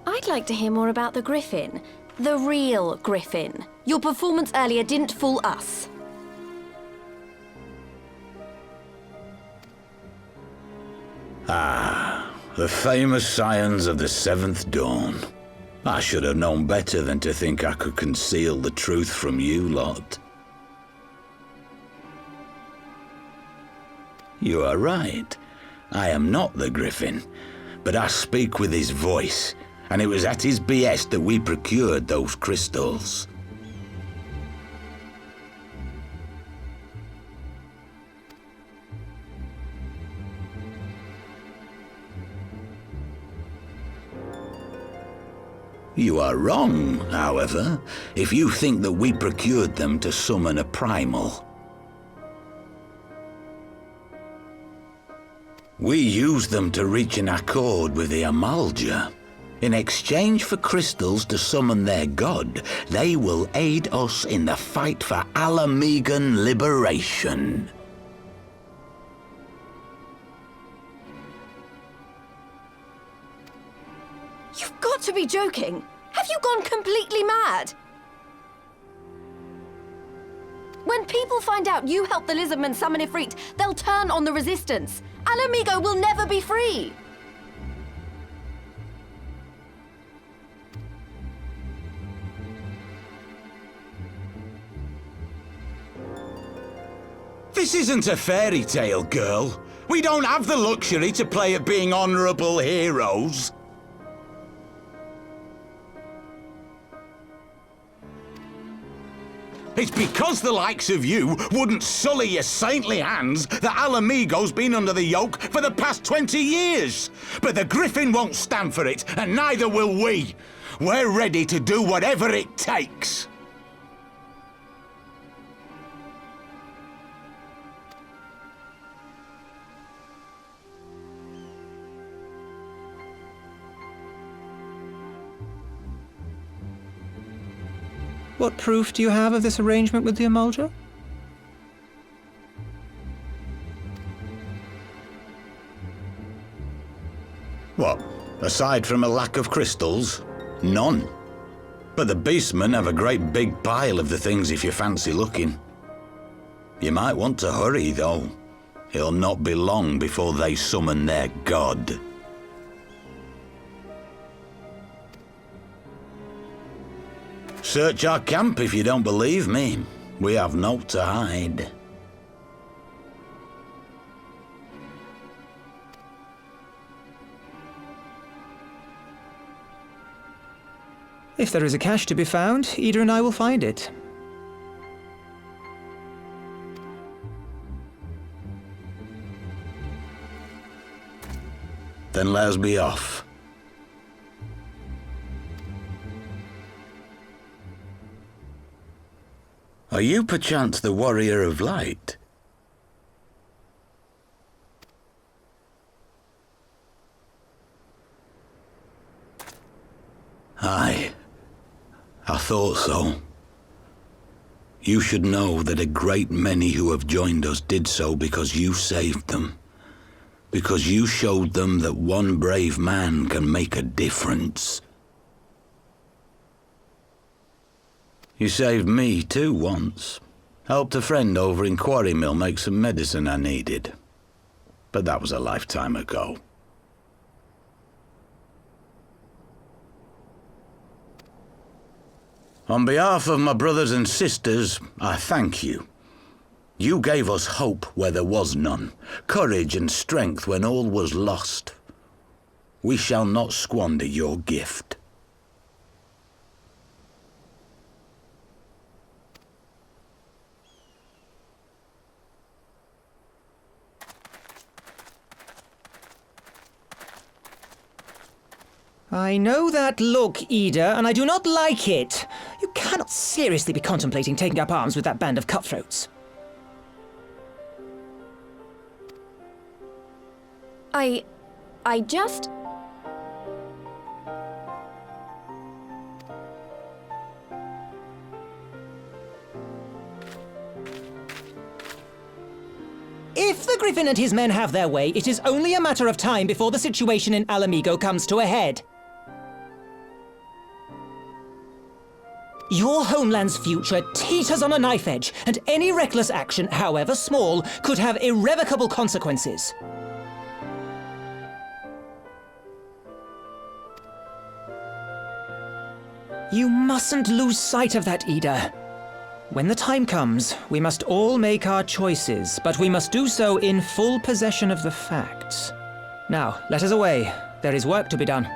S13: I'd like to hear more about the Griffin. The real Griffin. Your performance earlier didn't fool us.
S12: Ah, the famous scions of the Seventh Dawn. I should have known better than to think I could conceal the truth from you lot. You are right. I am not the Griffin, but I speak with his voice, and it was at his behest that we procured those crystals. You are wrong, however, if you think that we procured them to summon a primal. We used them to reach an accord with the Amalja. In exchange for crystals to summon their god, they will aid us in the fight for Alamegan liberation.
S13: You've got to be joking! Have you gone completely mad? When people find out you helped the Lizardmen summon Ifrit, they'll turn on the Resistance. Alamigo will never be free!
S12: This isn't a fairy tale, girl. We don't have the luxury to play at being honourable heroes. It's because the likes of you wouldn't sully your saintly hands that Alamigo's been under the yoke for the past 20 years. But the Griffin won't stand for it, and neither will we. We're ready to do whatever it takes.
S14: What proof do you have of this arrangement with the Amalja?
S12: What? Aside from a lack of crystals? None. But the beastmen have a great big pile of the things if you fancy looking. You might want to hurry, though. It'll not be long before they summon their god. Search our camp if you don't believe me. We have naught to hide.
S14: If there is a cache to be found, Ida and I will find it.
S12: Then let us be off. Are you perchance the Warrior of Light? Aye, I thought so. You should know that a great many who have joined us did so because you saved them. Because you showed them that one brave man can make a difference. You saved me too once. Helped a friend over in Quarry Mill make some medicine I needed. But that was a lifetime ago. On behalf of my brothers and sisters, I thank you. You gave us hope where there was none, courage and strength when all was lost. We shall not squander your gift.
S14: I know that look, Ida, and I do not like it. You cannot seriously be contemplating taking up arms with that band of cutthroats.
S13: I just...
S14: If the Griffin and his men have their way, it is only a matter of time before the situation in Alamigo comes to a head. Your homeland's future teeters on a knife edge, and any reckless action, however small, could have irrevocable consequences. You mustn't lose sight of that, Ida. When the time comes, we must all make our choices, but we must do so in full possession of the facts. Now, let us away. There is work to be done.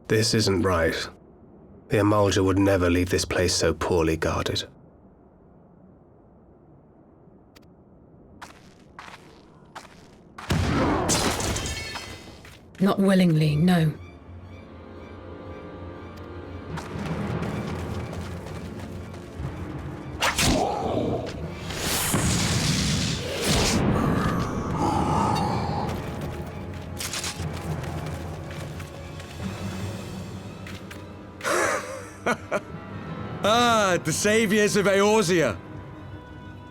S4: This isn't right. The Amalja would never leave this place so poorly guarded.
S5: Not willingly, no.
S7: The saviors of Eorzea.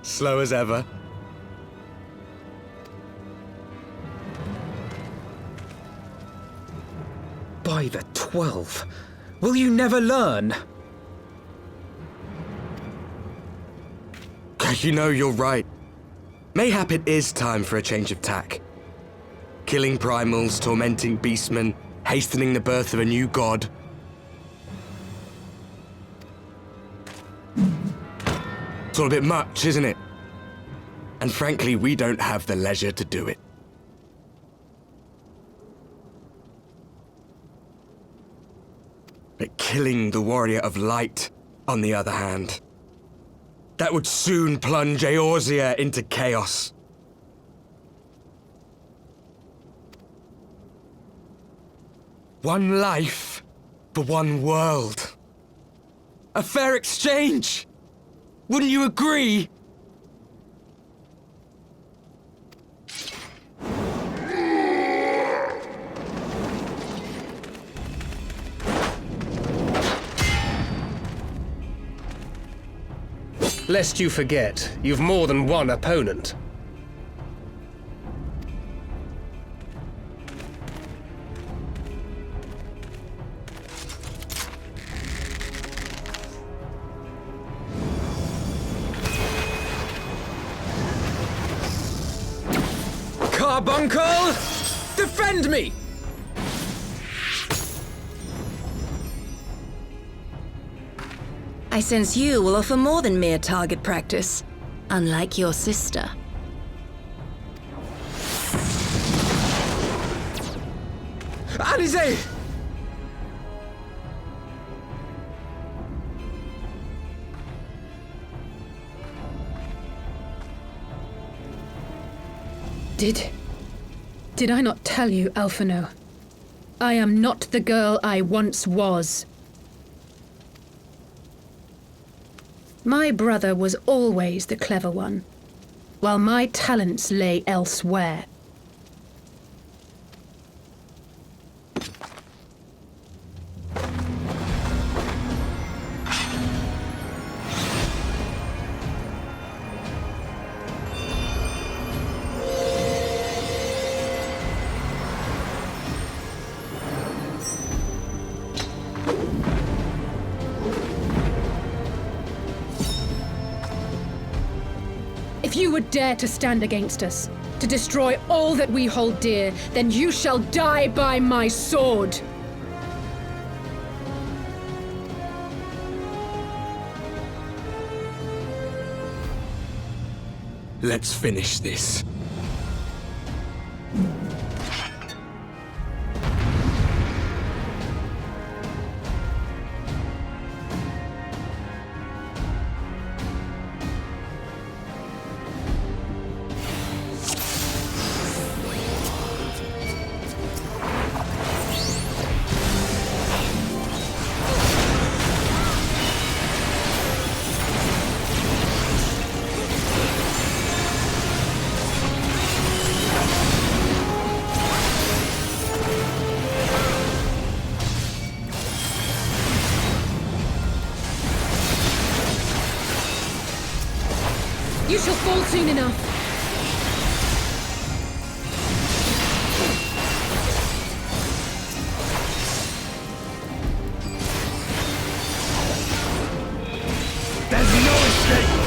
S7: Slow as ever.
S3: By the 12, will you never learn?
S7: You know, you're right. Mayhap it is time for a change of tack. Killing primals, tormenting beastmen, hastening the birth of a new god. It's all a bit much, isn't it? And frankly, we don't have the leisure to do it. But killing the Warrior of Light, on the other hand, that would soon plunge Eorzea into chaos. One life for one world. A fair exchange! Wouldn't you agree?
S4: Lest you forget, you've more than one opponent.
S3: Carbuncle! Defend me!
S9: I sense you will offer more than mere target practice, unlike your sister.
S3: Alize!
S5: Did I not tell you, Alphino? I am not the girl I once was. My brother was always the clever one, while my talents lay elsewhere. If you would dare to stand against us, to destroy all that we hold dear, then you shall die by my sword!
S7: Let's finish this.
S5: You shall fall soon enough.
S7: There's no escape!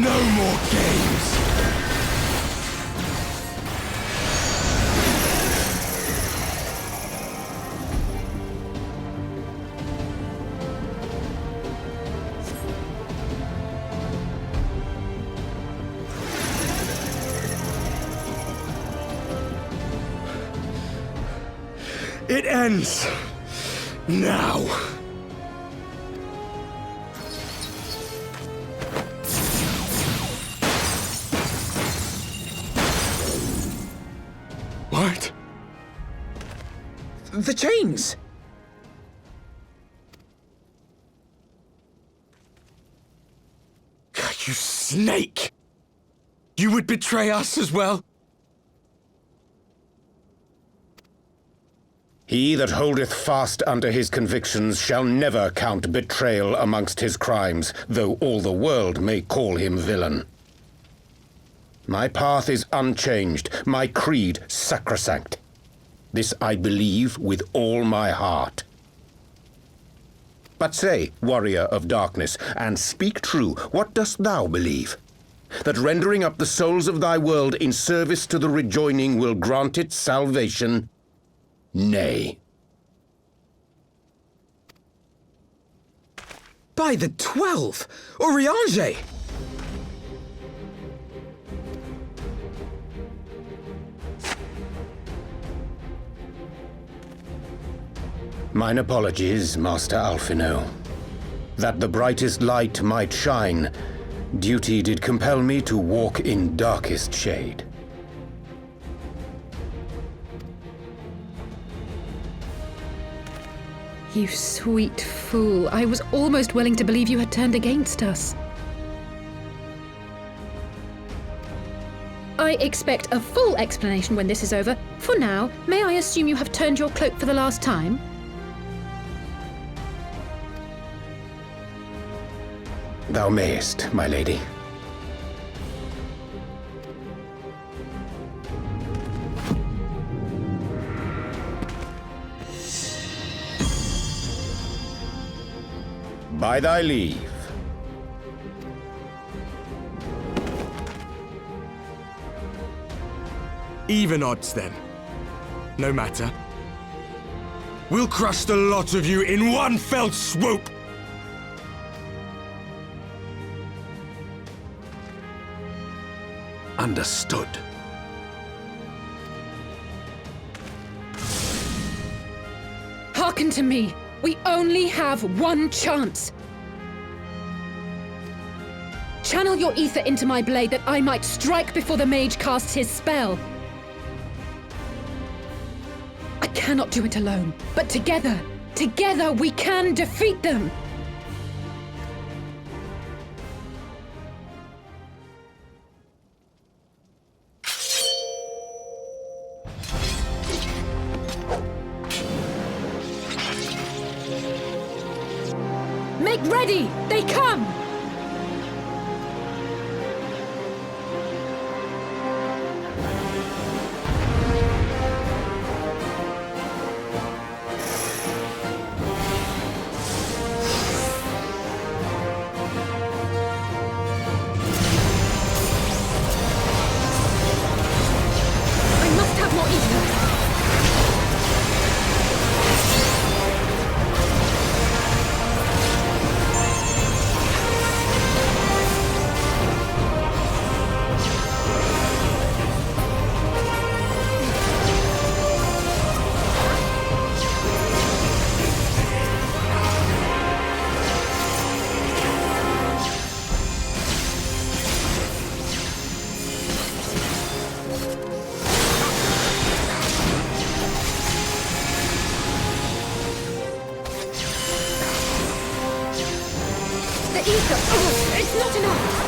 S7: No more games! It ends now. What?
S3: The chains!
S7: You snake! You would betray us as well?
S11: He that holdeth fast unto his convictions shall never count betrayal amongst his crimes, though all the world may call him villain. My path is unchanged, my creed sacrosanct. This I believe with all my heart. But say, warrior of darkness, and speak true, what dost thou believe? That rendering up the souls of thy world in service to the rejoining will grant it salvation? Nay.
S3: By the 12! Oriange!
S11: Mine apologies, Master Alphino. That the brightest light might shine, duty did compel me to walk in darkest shade.
S5: You sweet fool. I was almost willing to believe you had turned against us. I expect a full explanation when this is over. For now, may I assume you have turned your cloak for the last time?
S11: Thou mayest, my lady. By thy leave.
S7: Even odds, then. No matter. We'll crush the lot of you in one fell swoop!
S12: Understood.
S5: Hearken to me. We only have one chance. Channel your ether into my blade that I might strike before the mage casts his spell. I cannot do it alone, but together we can defeat them. Make ready! They come! I must have more ether. It's not enough!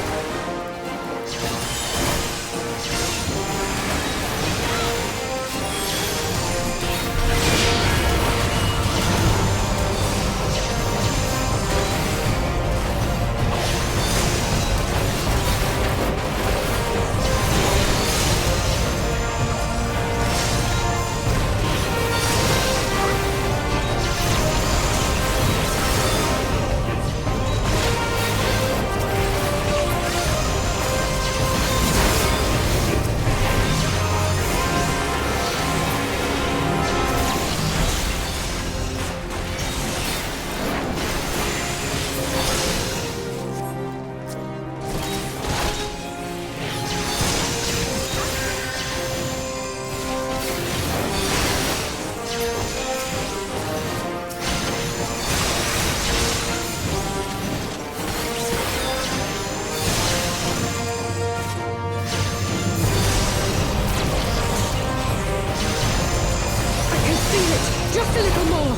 S5: Just a little more!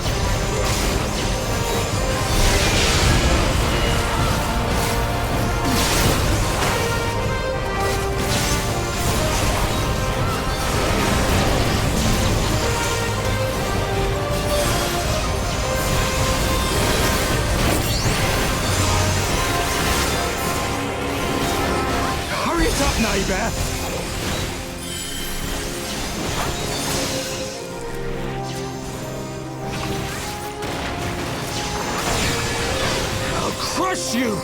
S7: Hurry it up, neighbour! I'll crush you!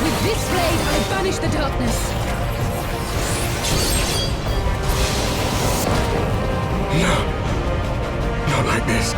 S5: With this blade, I banish the darkness.
S7: No. Not like this.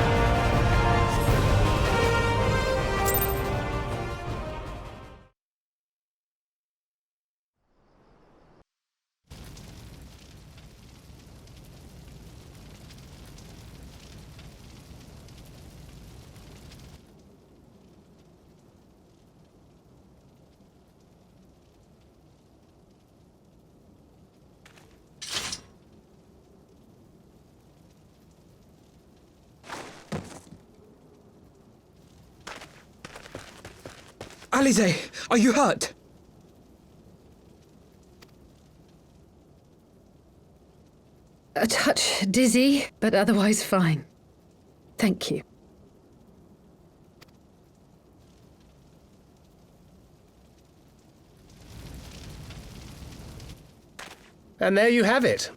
S3: Alize, are you hurt?
S5: A touch dizzy, but otherwise fine. Thank you.
S4: And there you have it.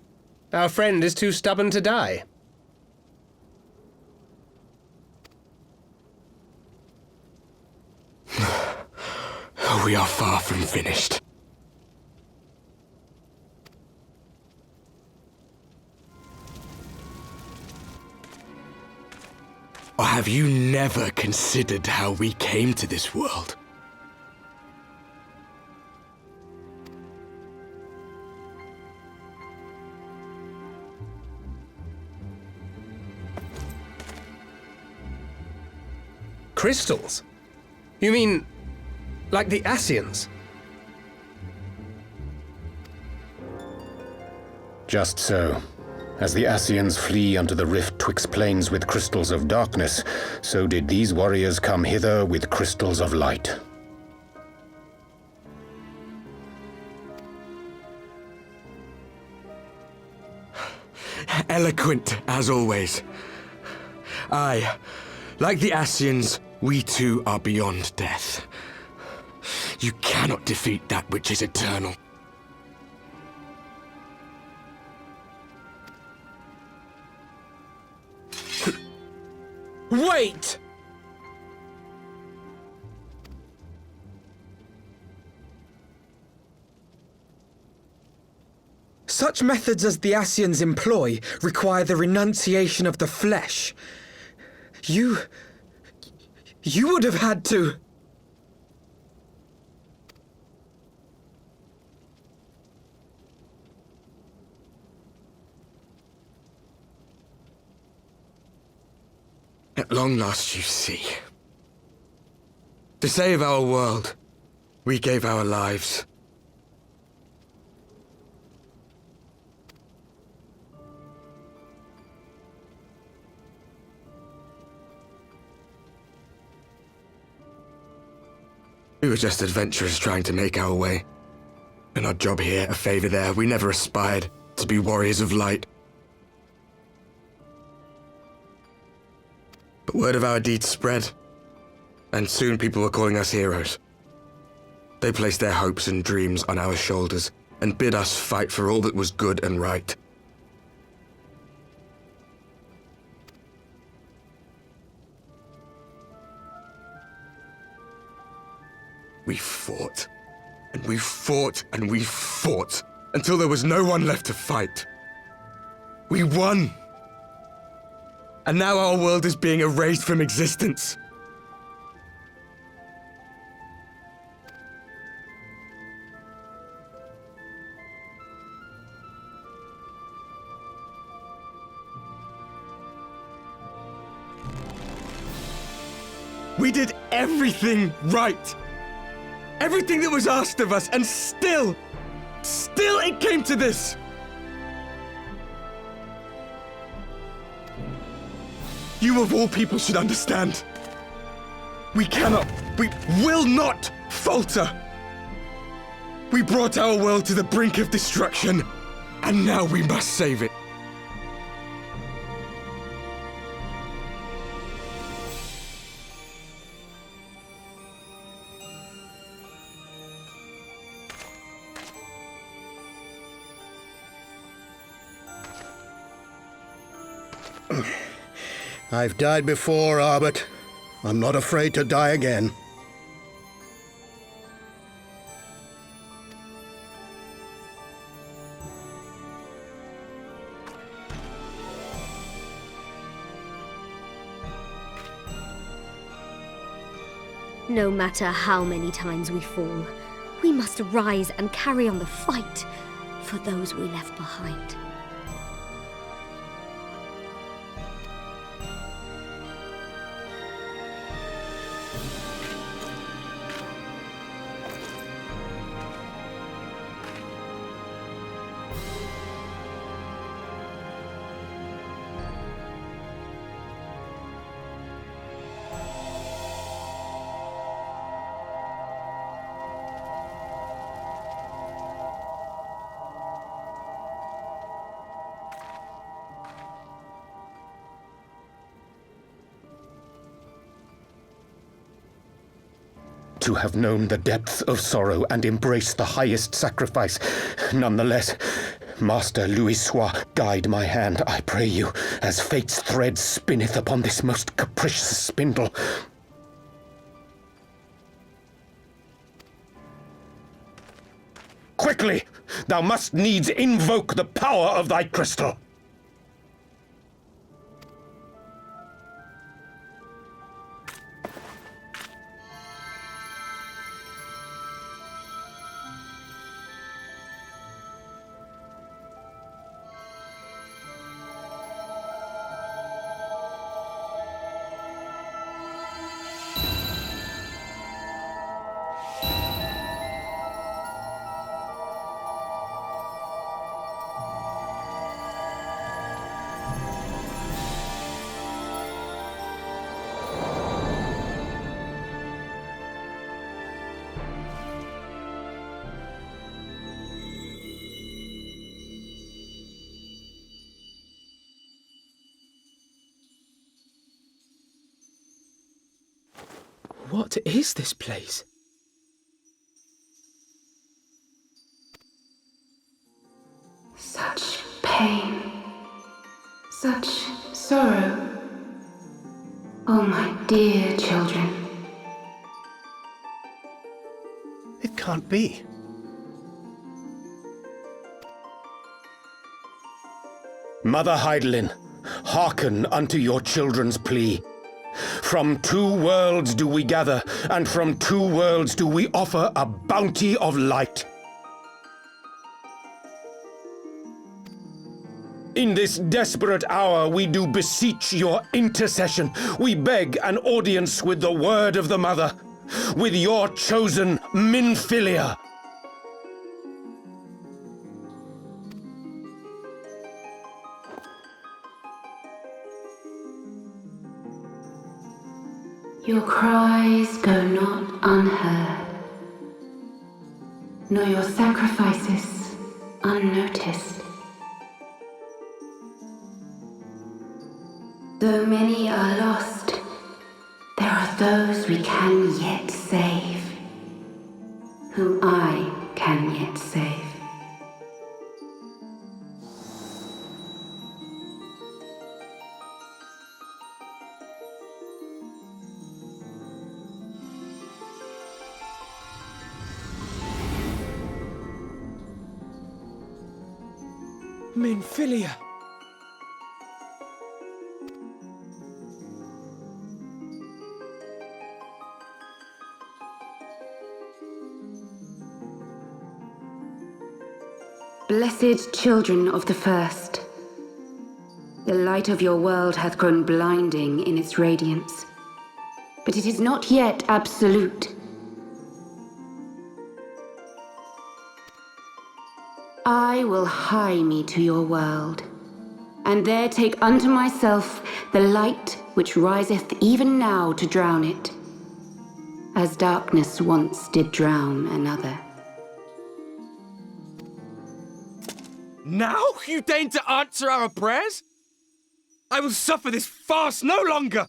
S4: Our friend is too stubborn to die.
S7: We are far from finished. Or have you never considered how we came to this world?
S4: Crystals? You mean, like the Ascians?
S11: Just so. As the Ascians flee unto the rift twixt planes with crystals of darkness, so did these warriors come hither with crystals of light.
S7: Eloquent, as always. Aye, like the Ascians, we too are beyond death. You cannot defeat that which is eternal.
S3: Wait! Such methods as the Ascians employ require the renunciation of the flesh. You would have had to...
S7: At long last, you see. To save our world, we gave our lives. We were just adventurers trying to make our way. An odd job here, a favor there. We never aspired to be warriors of light. But word of our deeds spread, and soon people were calling us heroes. They placed their hopes and dreams on our shoulders and bid us fight for all that was good and right. We fought, and we fought, and we fought, until there was no one left to fight. We won! And now our world is being erased from existence. We did everything right. Everything that was asked of us, and still it came to this. You of all people should understand. We will not falter. We brought our world to the brink of destruction, and now we must save it.
S8: I've died before, Arbet. I'm not afraid to die again.
S6: No matter how many times we fall, we must rise and carry on the fight for those we left behind.
S11: To have known the depths of sorrow and embraced the highest sacrifice. Nonetheless, Master Louis-Sois, guide my hand, I pray you, as fate's thread spinneth upon this most capricious spindle. Quickly! Thou must needs invoke the power of thy crystal.
S3: What is this place?
S15: Such pain. Such sorrow. Oh, my dear children.
S4: It can't be.
S11: Mother Heidelin, hearken unto your children's plea. From two worlds do we gather, and from two worlds do we offer a bounty of light. In this desperate hour we do beseech your intercession. We beg an audience with the word of the Mother, with your chosen Minfilia.
S15: Your cries go not unheard. nor your sacrifices unnoticed. Though many are lost, there are those we can yet save, whom I can yet save.
S16: Minfilia!
S15: Blessed children of the First, the light of your world hath grown blinding in its radiance, but it is not yet absolute. I will hie me to your world, and there take unto myself the light which riseth even now to drown it, as darkness once did drown another.
S16: Now you deign to answer our prayers? I will suffer this farce no longer!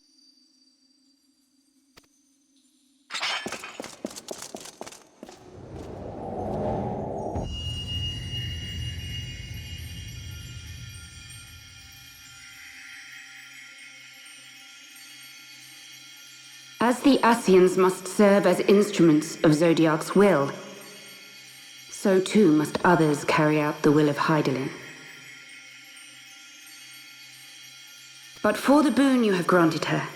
S15: As the Ascians must serve as instruments of Zodiark's will, so too must others carry out the will of Hydaelyn. But for the boon you have granted her,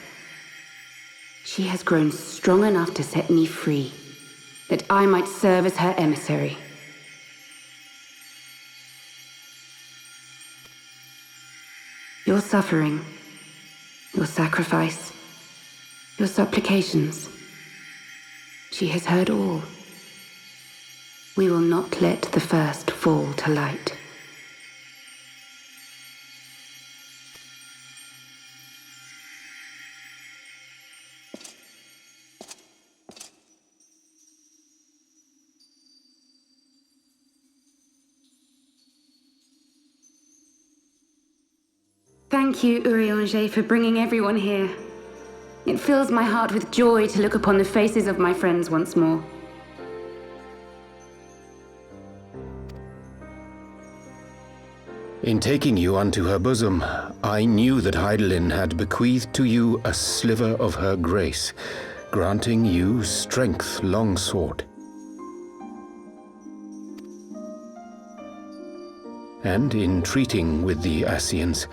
S15: she has grown strong enough to set me free, that I might serve as her emissary. Your suffering, your sacrifice, your supplications, she has heard all. We will not let the first fall to light. Thank you, Urianger, for bringing everyone here. It fills my heart with joy to look upon the faces of my friends once more.
S11: In taking you unto her bosom, I knew that Hydaelyn had bequeathed to you a sliver of her grace, granting you strength long sought. And in treating with the Ascians,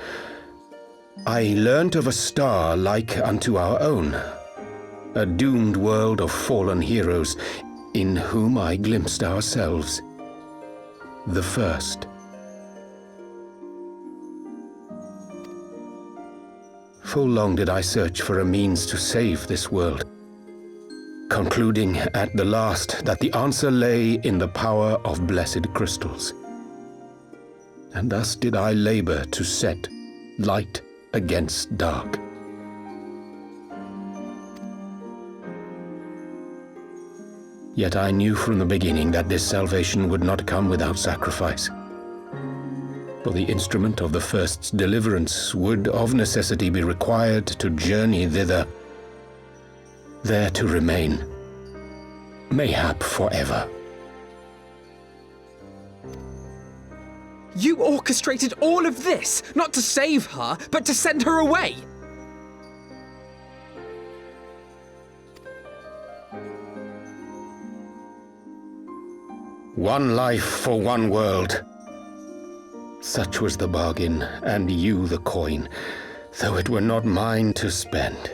S11: I learnt of a star like unto our own, a doomed world of fallen heroes, in whom I glimpsed ourselves, the first. Full long did I search for a means to save this world, concluding at the last that the answer lay in the power of blessed crystals. And thus did I labor to set light against dark. Yet I knew from the beginning that this salvation would not come without sacrifice. For the instrument of the first's deliverance would of necessity be required to journey thither, there to remain, mayhap forever.
S16: You orchestrated all of this, not to save her, but to send her away!
S11: One life for one world. Such was the bargain, and you the coin, though it were not mine to spend.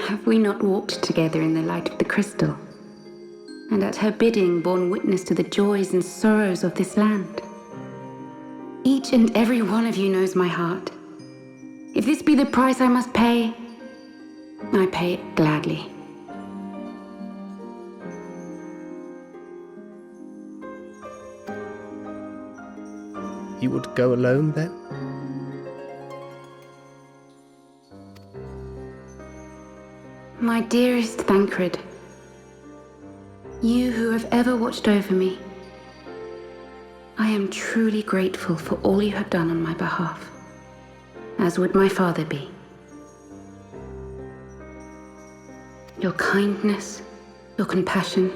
S15: Have we not walked together in the light of the crystal, and at her bidding borne witness to the joys and sorrows of this land? Each and every one of you knows my heart. If this be the price I must pay, I pay it gladly.
S4: You would go alone then?
S15: My dearest Thancred, you who have ever watched over me, I am truly grateful for all you have done on my behalf, as would my father be. Your kindness, your compassion,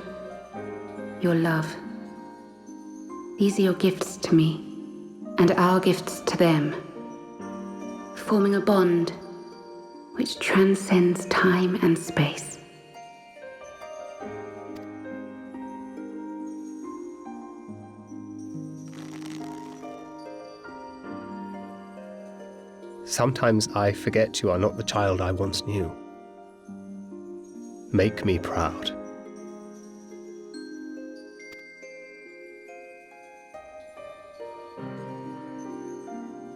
S15: your love. These are your gifts to me, and our gifts to them, forming a bond which transcends time and space.
S4: Sometimes I forget you are not the child I once knew. Make me proud.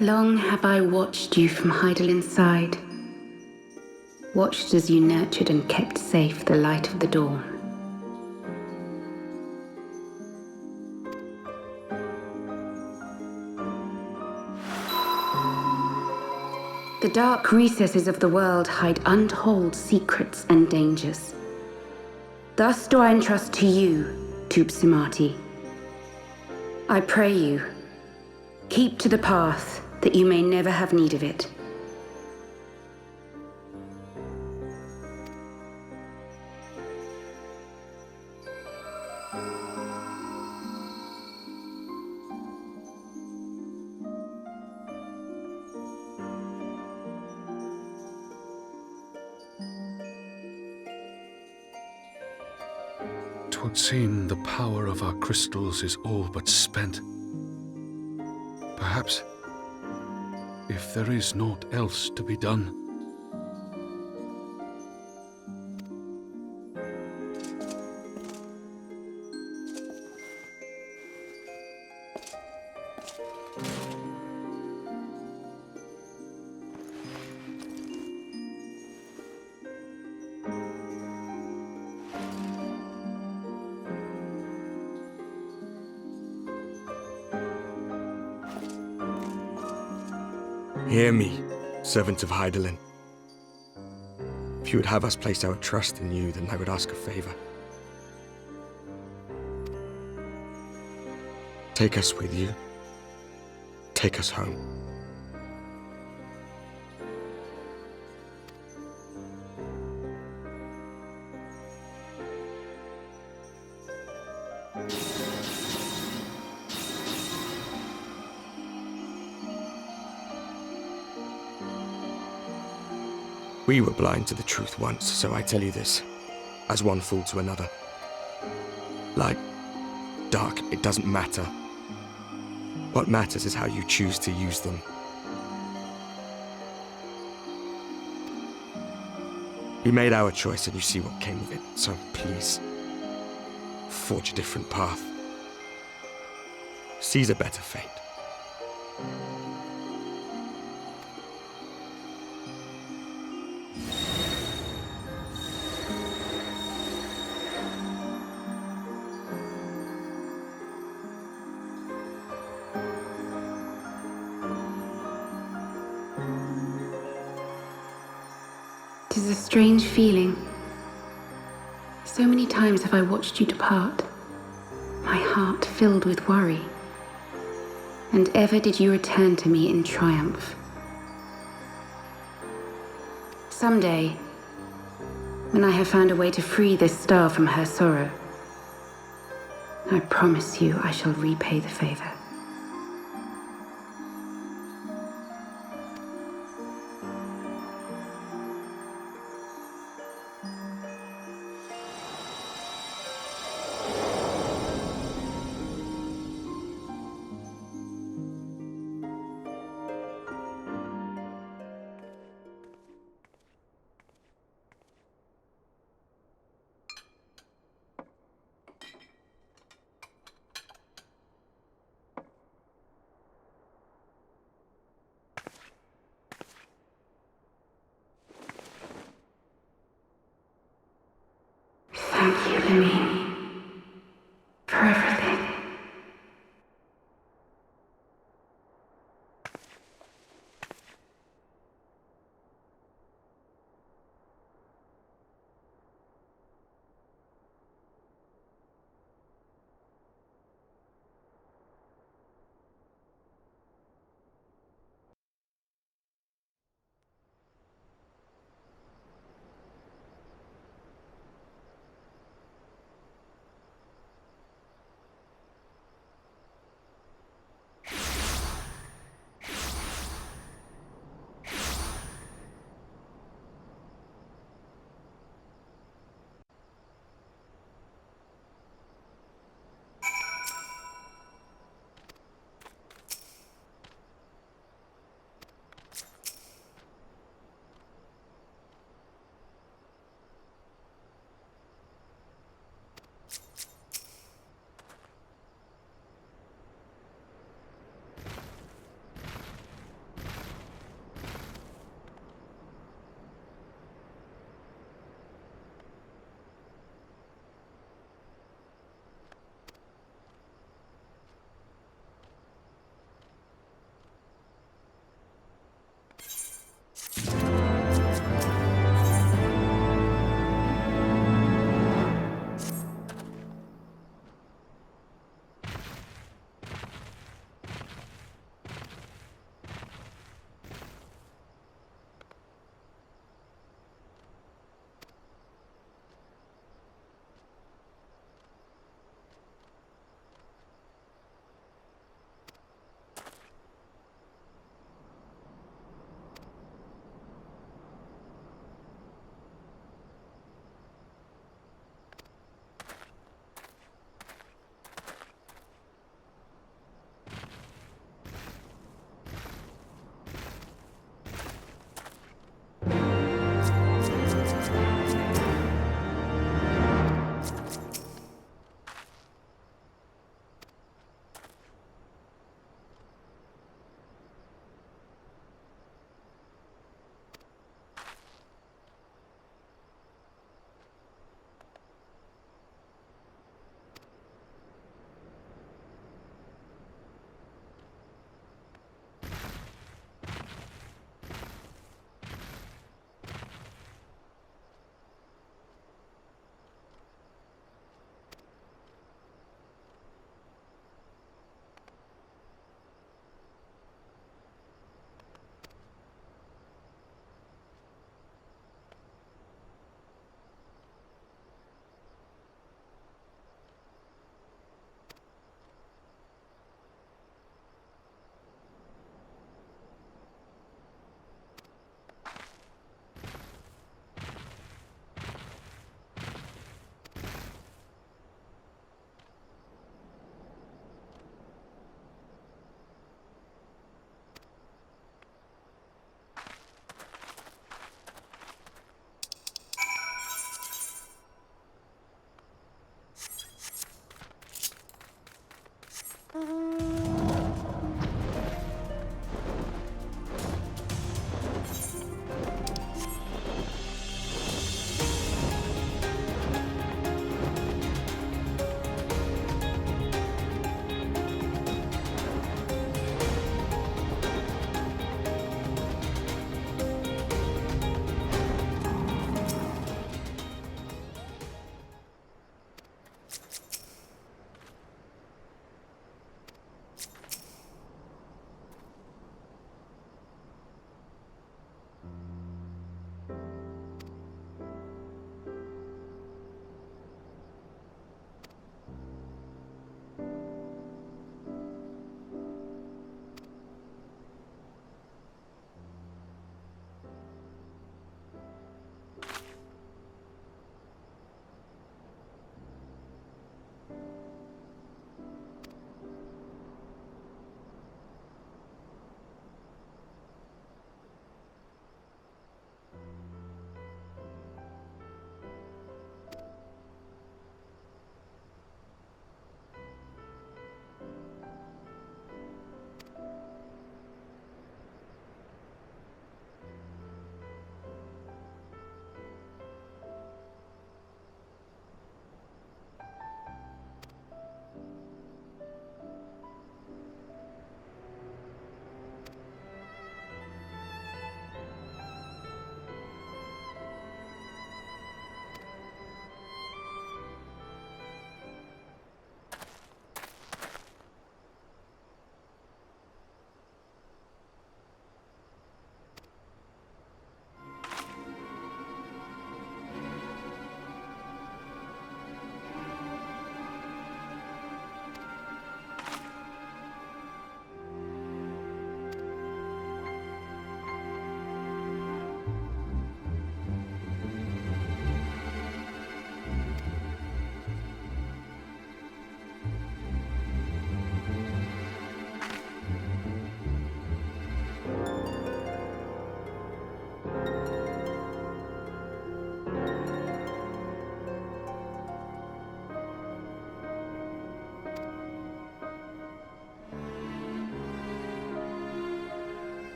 S15: Long have I watched you from Hydalin's side, watched as you nurtured and kept safe the light of the dawn. The dark recesses of the world hide untold secrets and dangers. Thus do I entrust to you, Tupsimati. I pray you, keep to the path that you may never have need of it.
S17: Twould seem the power of our crystals is all but spent. Perhaps, if there is naught else to be done,
S7: Hear me, servant of Hydaelyn. If you would have us place our trust in you, then I would ask a favor. Take us with you. Take us home. We were blind to the truth once, so I tell you this, as one fool to another. Light, dark, it doesn't matter. What matters is how you choose to use them. We made our choice and you see what came of it, so please, forge a different path. Seize a better fate.
S15: It is a strange feeling. So many times have I watched you depart, my heart filled with worry. And ever did you return to me in triumph. Someday, when I have found a way to free this star from her sorrow, I promise you I shall repay the favor. Thank you, Lemine, for everything.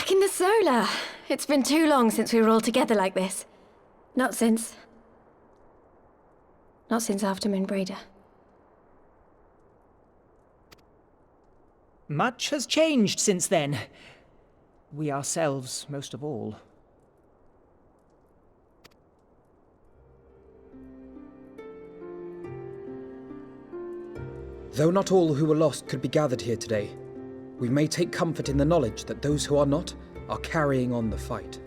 S13: Back in the Solar. It's been too long since we were all together like this. Not since after Moonbreeder.
S14: Much has changed since then. We ourselves, most of all.
S3: Though not all who were lost could be gathered here today, we may take comfort in the knowledge that those who are not are carrying on the fight.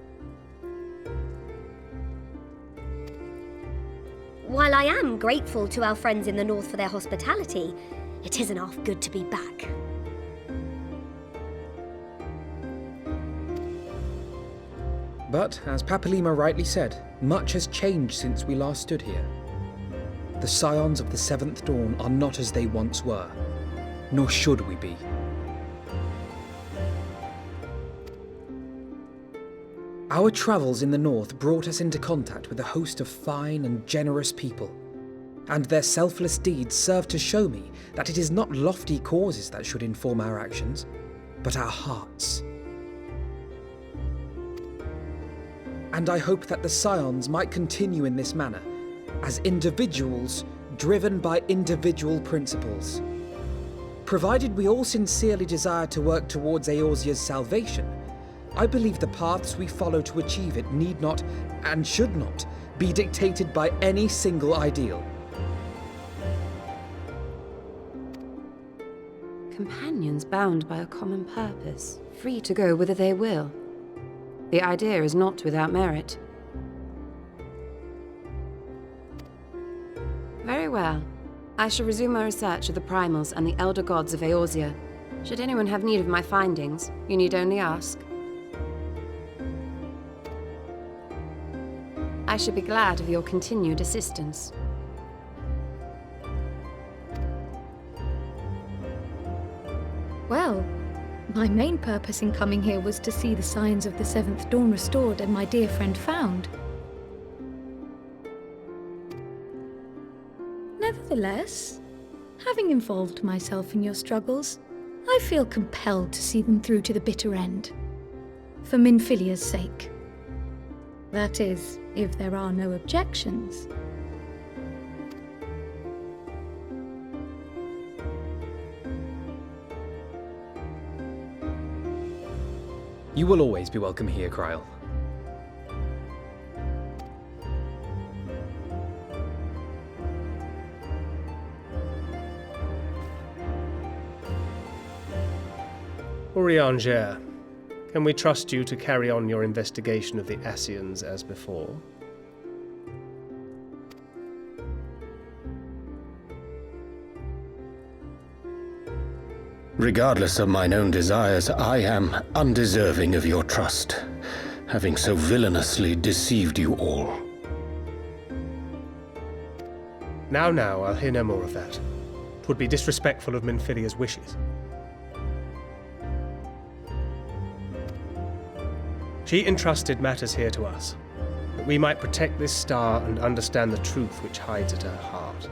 S6: While I am grateful to our friends in the north for their hospitality, it isn't half good to be back.
S3: But, as Papalima rightly said, much has changed since we last stood here. The Scions of the Seventh Dawn are not as they once were, nor should we be. Our travels in the north brought us into contact with a host of fine and generous people, and their selfless deeds serve to show me that it is not lofty causes that should inform our actions, but our hearts. And I hope that the Scions might continue in this manner, as individuals driven by individual principles. Provided we all sincerely desire to work towards Eorzea's salvation, I believe the paths we follow to achieve it need not, and should not, be dictated by any single ideal.
S10: Companions bound by a common purpose, free to go whither they will. The idea is not without merit. Very well. I shall resume my research of the primals and the elder gods of Eorzea. Should anyone have need of my findings, you need only ask. I should be glad of your continued assistance.
S5: Well, my main purpose in coming here was to see the signs of the Seventh Dawn restored and my dear friend found. Nevertheless, having involved myself in your struggles, I feel compelled to see them through to the bitter end. For Minfilia's sake. That is, if there are no objections.
S3: You will always be welcome here, Kryl.
S4: Urianger, can we trust you to carry on your investigation of the Ascians as before?
S11: Regardless of mine own desires, I am undeserving of your trust, having so villainously deceived you all.
S4: Now, I'll hear no more of that. 'Twould be disrespectful of Minfilia's wishes. She entrusted matters here to us, that we might protect this star and understand the truth which hides at her heart.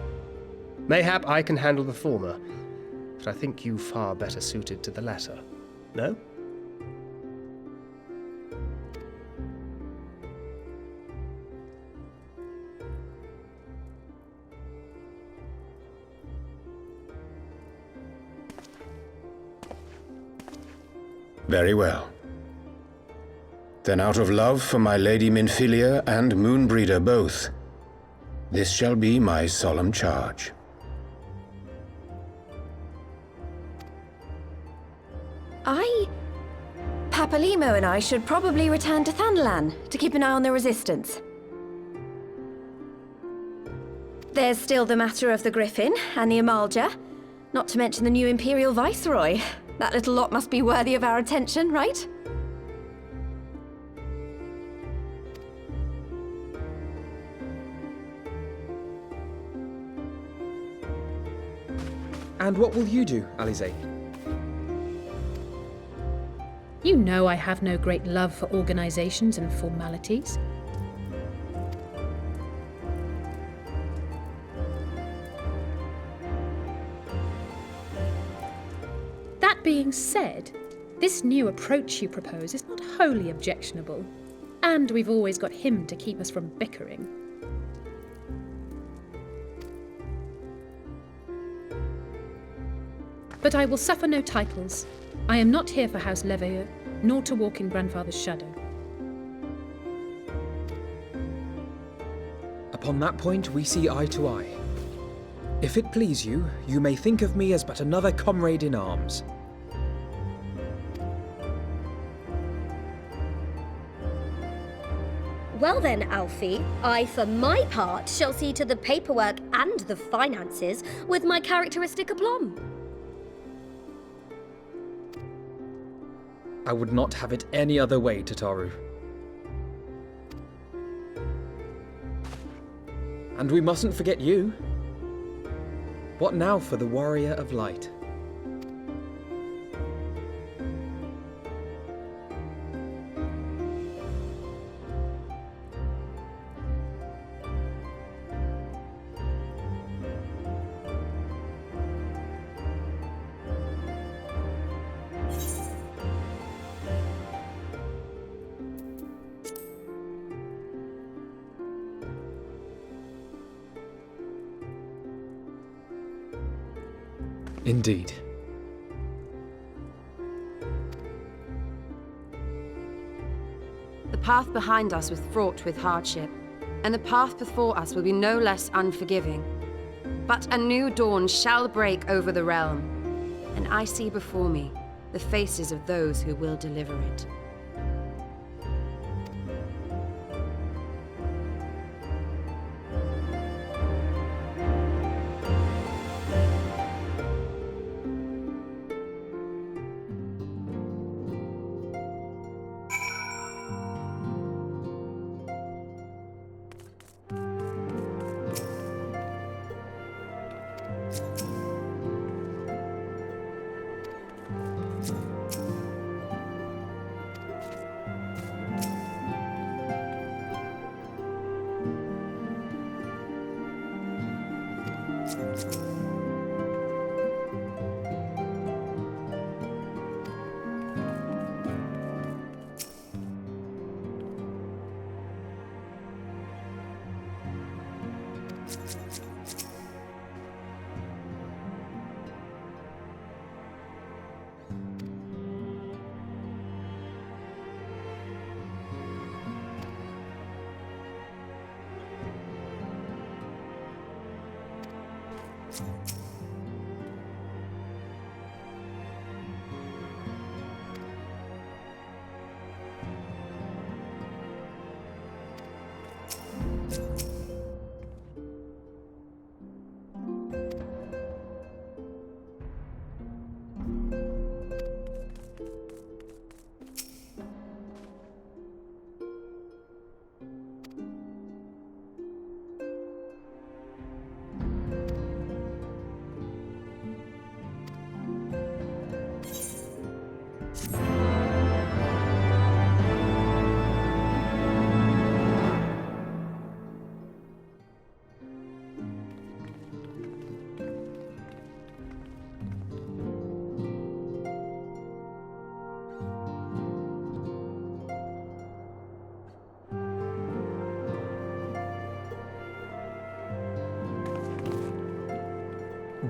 S4: Mayhap I can handle the former, but I think you far better suited to the latter. No?
S11: Very well. Then out of love for my Lady Minfilia and Moonbreeder both, this shall be my solemn charge.
S13: Papalimo and I should probably return to Thanalan to keep an eye on the Resistance. There's still the matter of the Griffin and the Amalja, not to mention the new Imperial Viceroy. That little lot must be worthy of our attention, right?
S3: And what will you do, Alize?
S5: You know I have no great love for organizations and formalities. That being said, This new approach you propose is not wholly objectionable, and we've always got him to keep us from bickering. But I will suffer no titles. I am not here for House Leveilleur, nor to walk in Grandfather's shadow.
S3: Upon that point, we see eye to eye. If it please you, you may think of me as but another comrade in arms.
S6: Well then, Alfie, I for my part shall see to the paperwork and the finances with my characteristic aplomb.
S3: I would not have it any other way, Tataru. And we mustn't forget you. What now for the Warrior of Light? Indeed.
S10: The path behind us was fraught with hardship, and the path before us will be no less unforgiving. But a new dawn shall break over the realm, and I see before me the faces of those who will deliver it.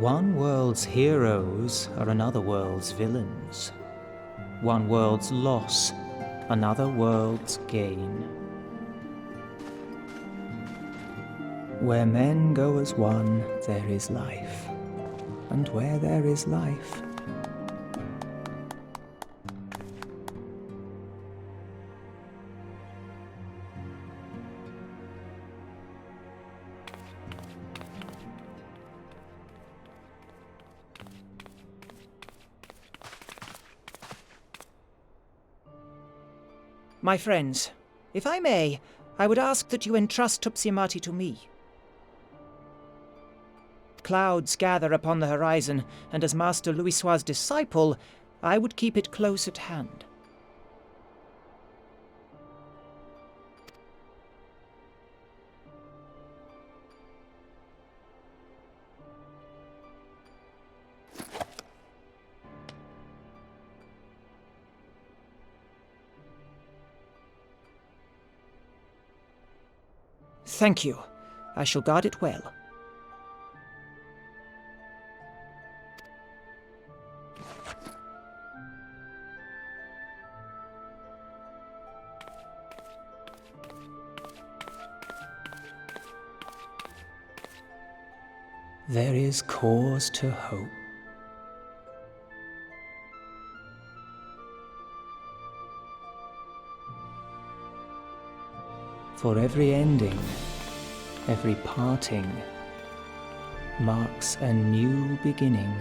S14: One world's heroes are another world's villains. One world's loss, another world's gain. Where men go as one, there is life. And where there is life,
S18: My friends, if I may, I would ask that you entrust Tupsimati to me. Clouds gather upon the horizon, and as Master Louisoix's disciple, I would keep it close at hand. Thank you. I shall guard it well.
S2: There is cause to hope. For every ending, every parting, marks a new beginning.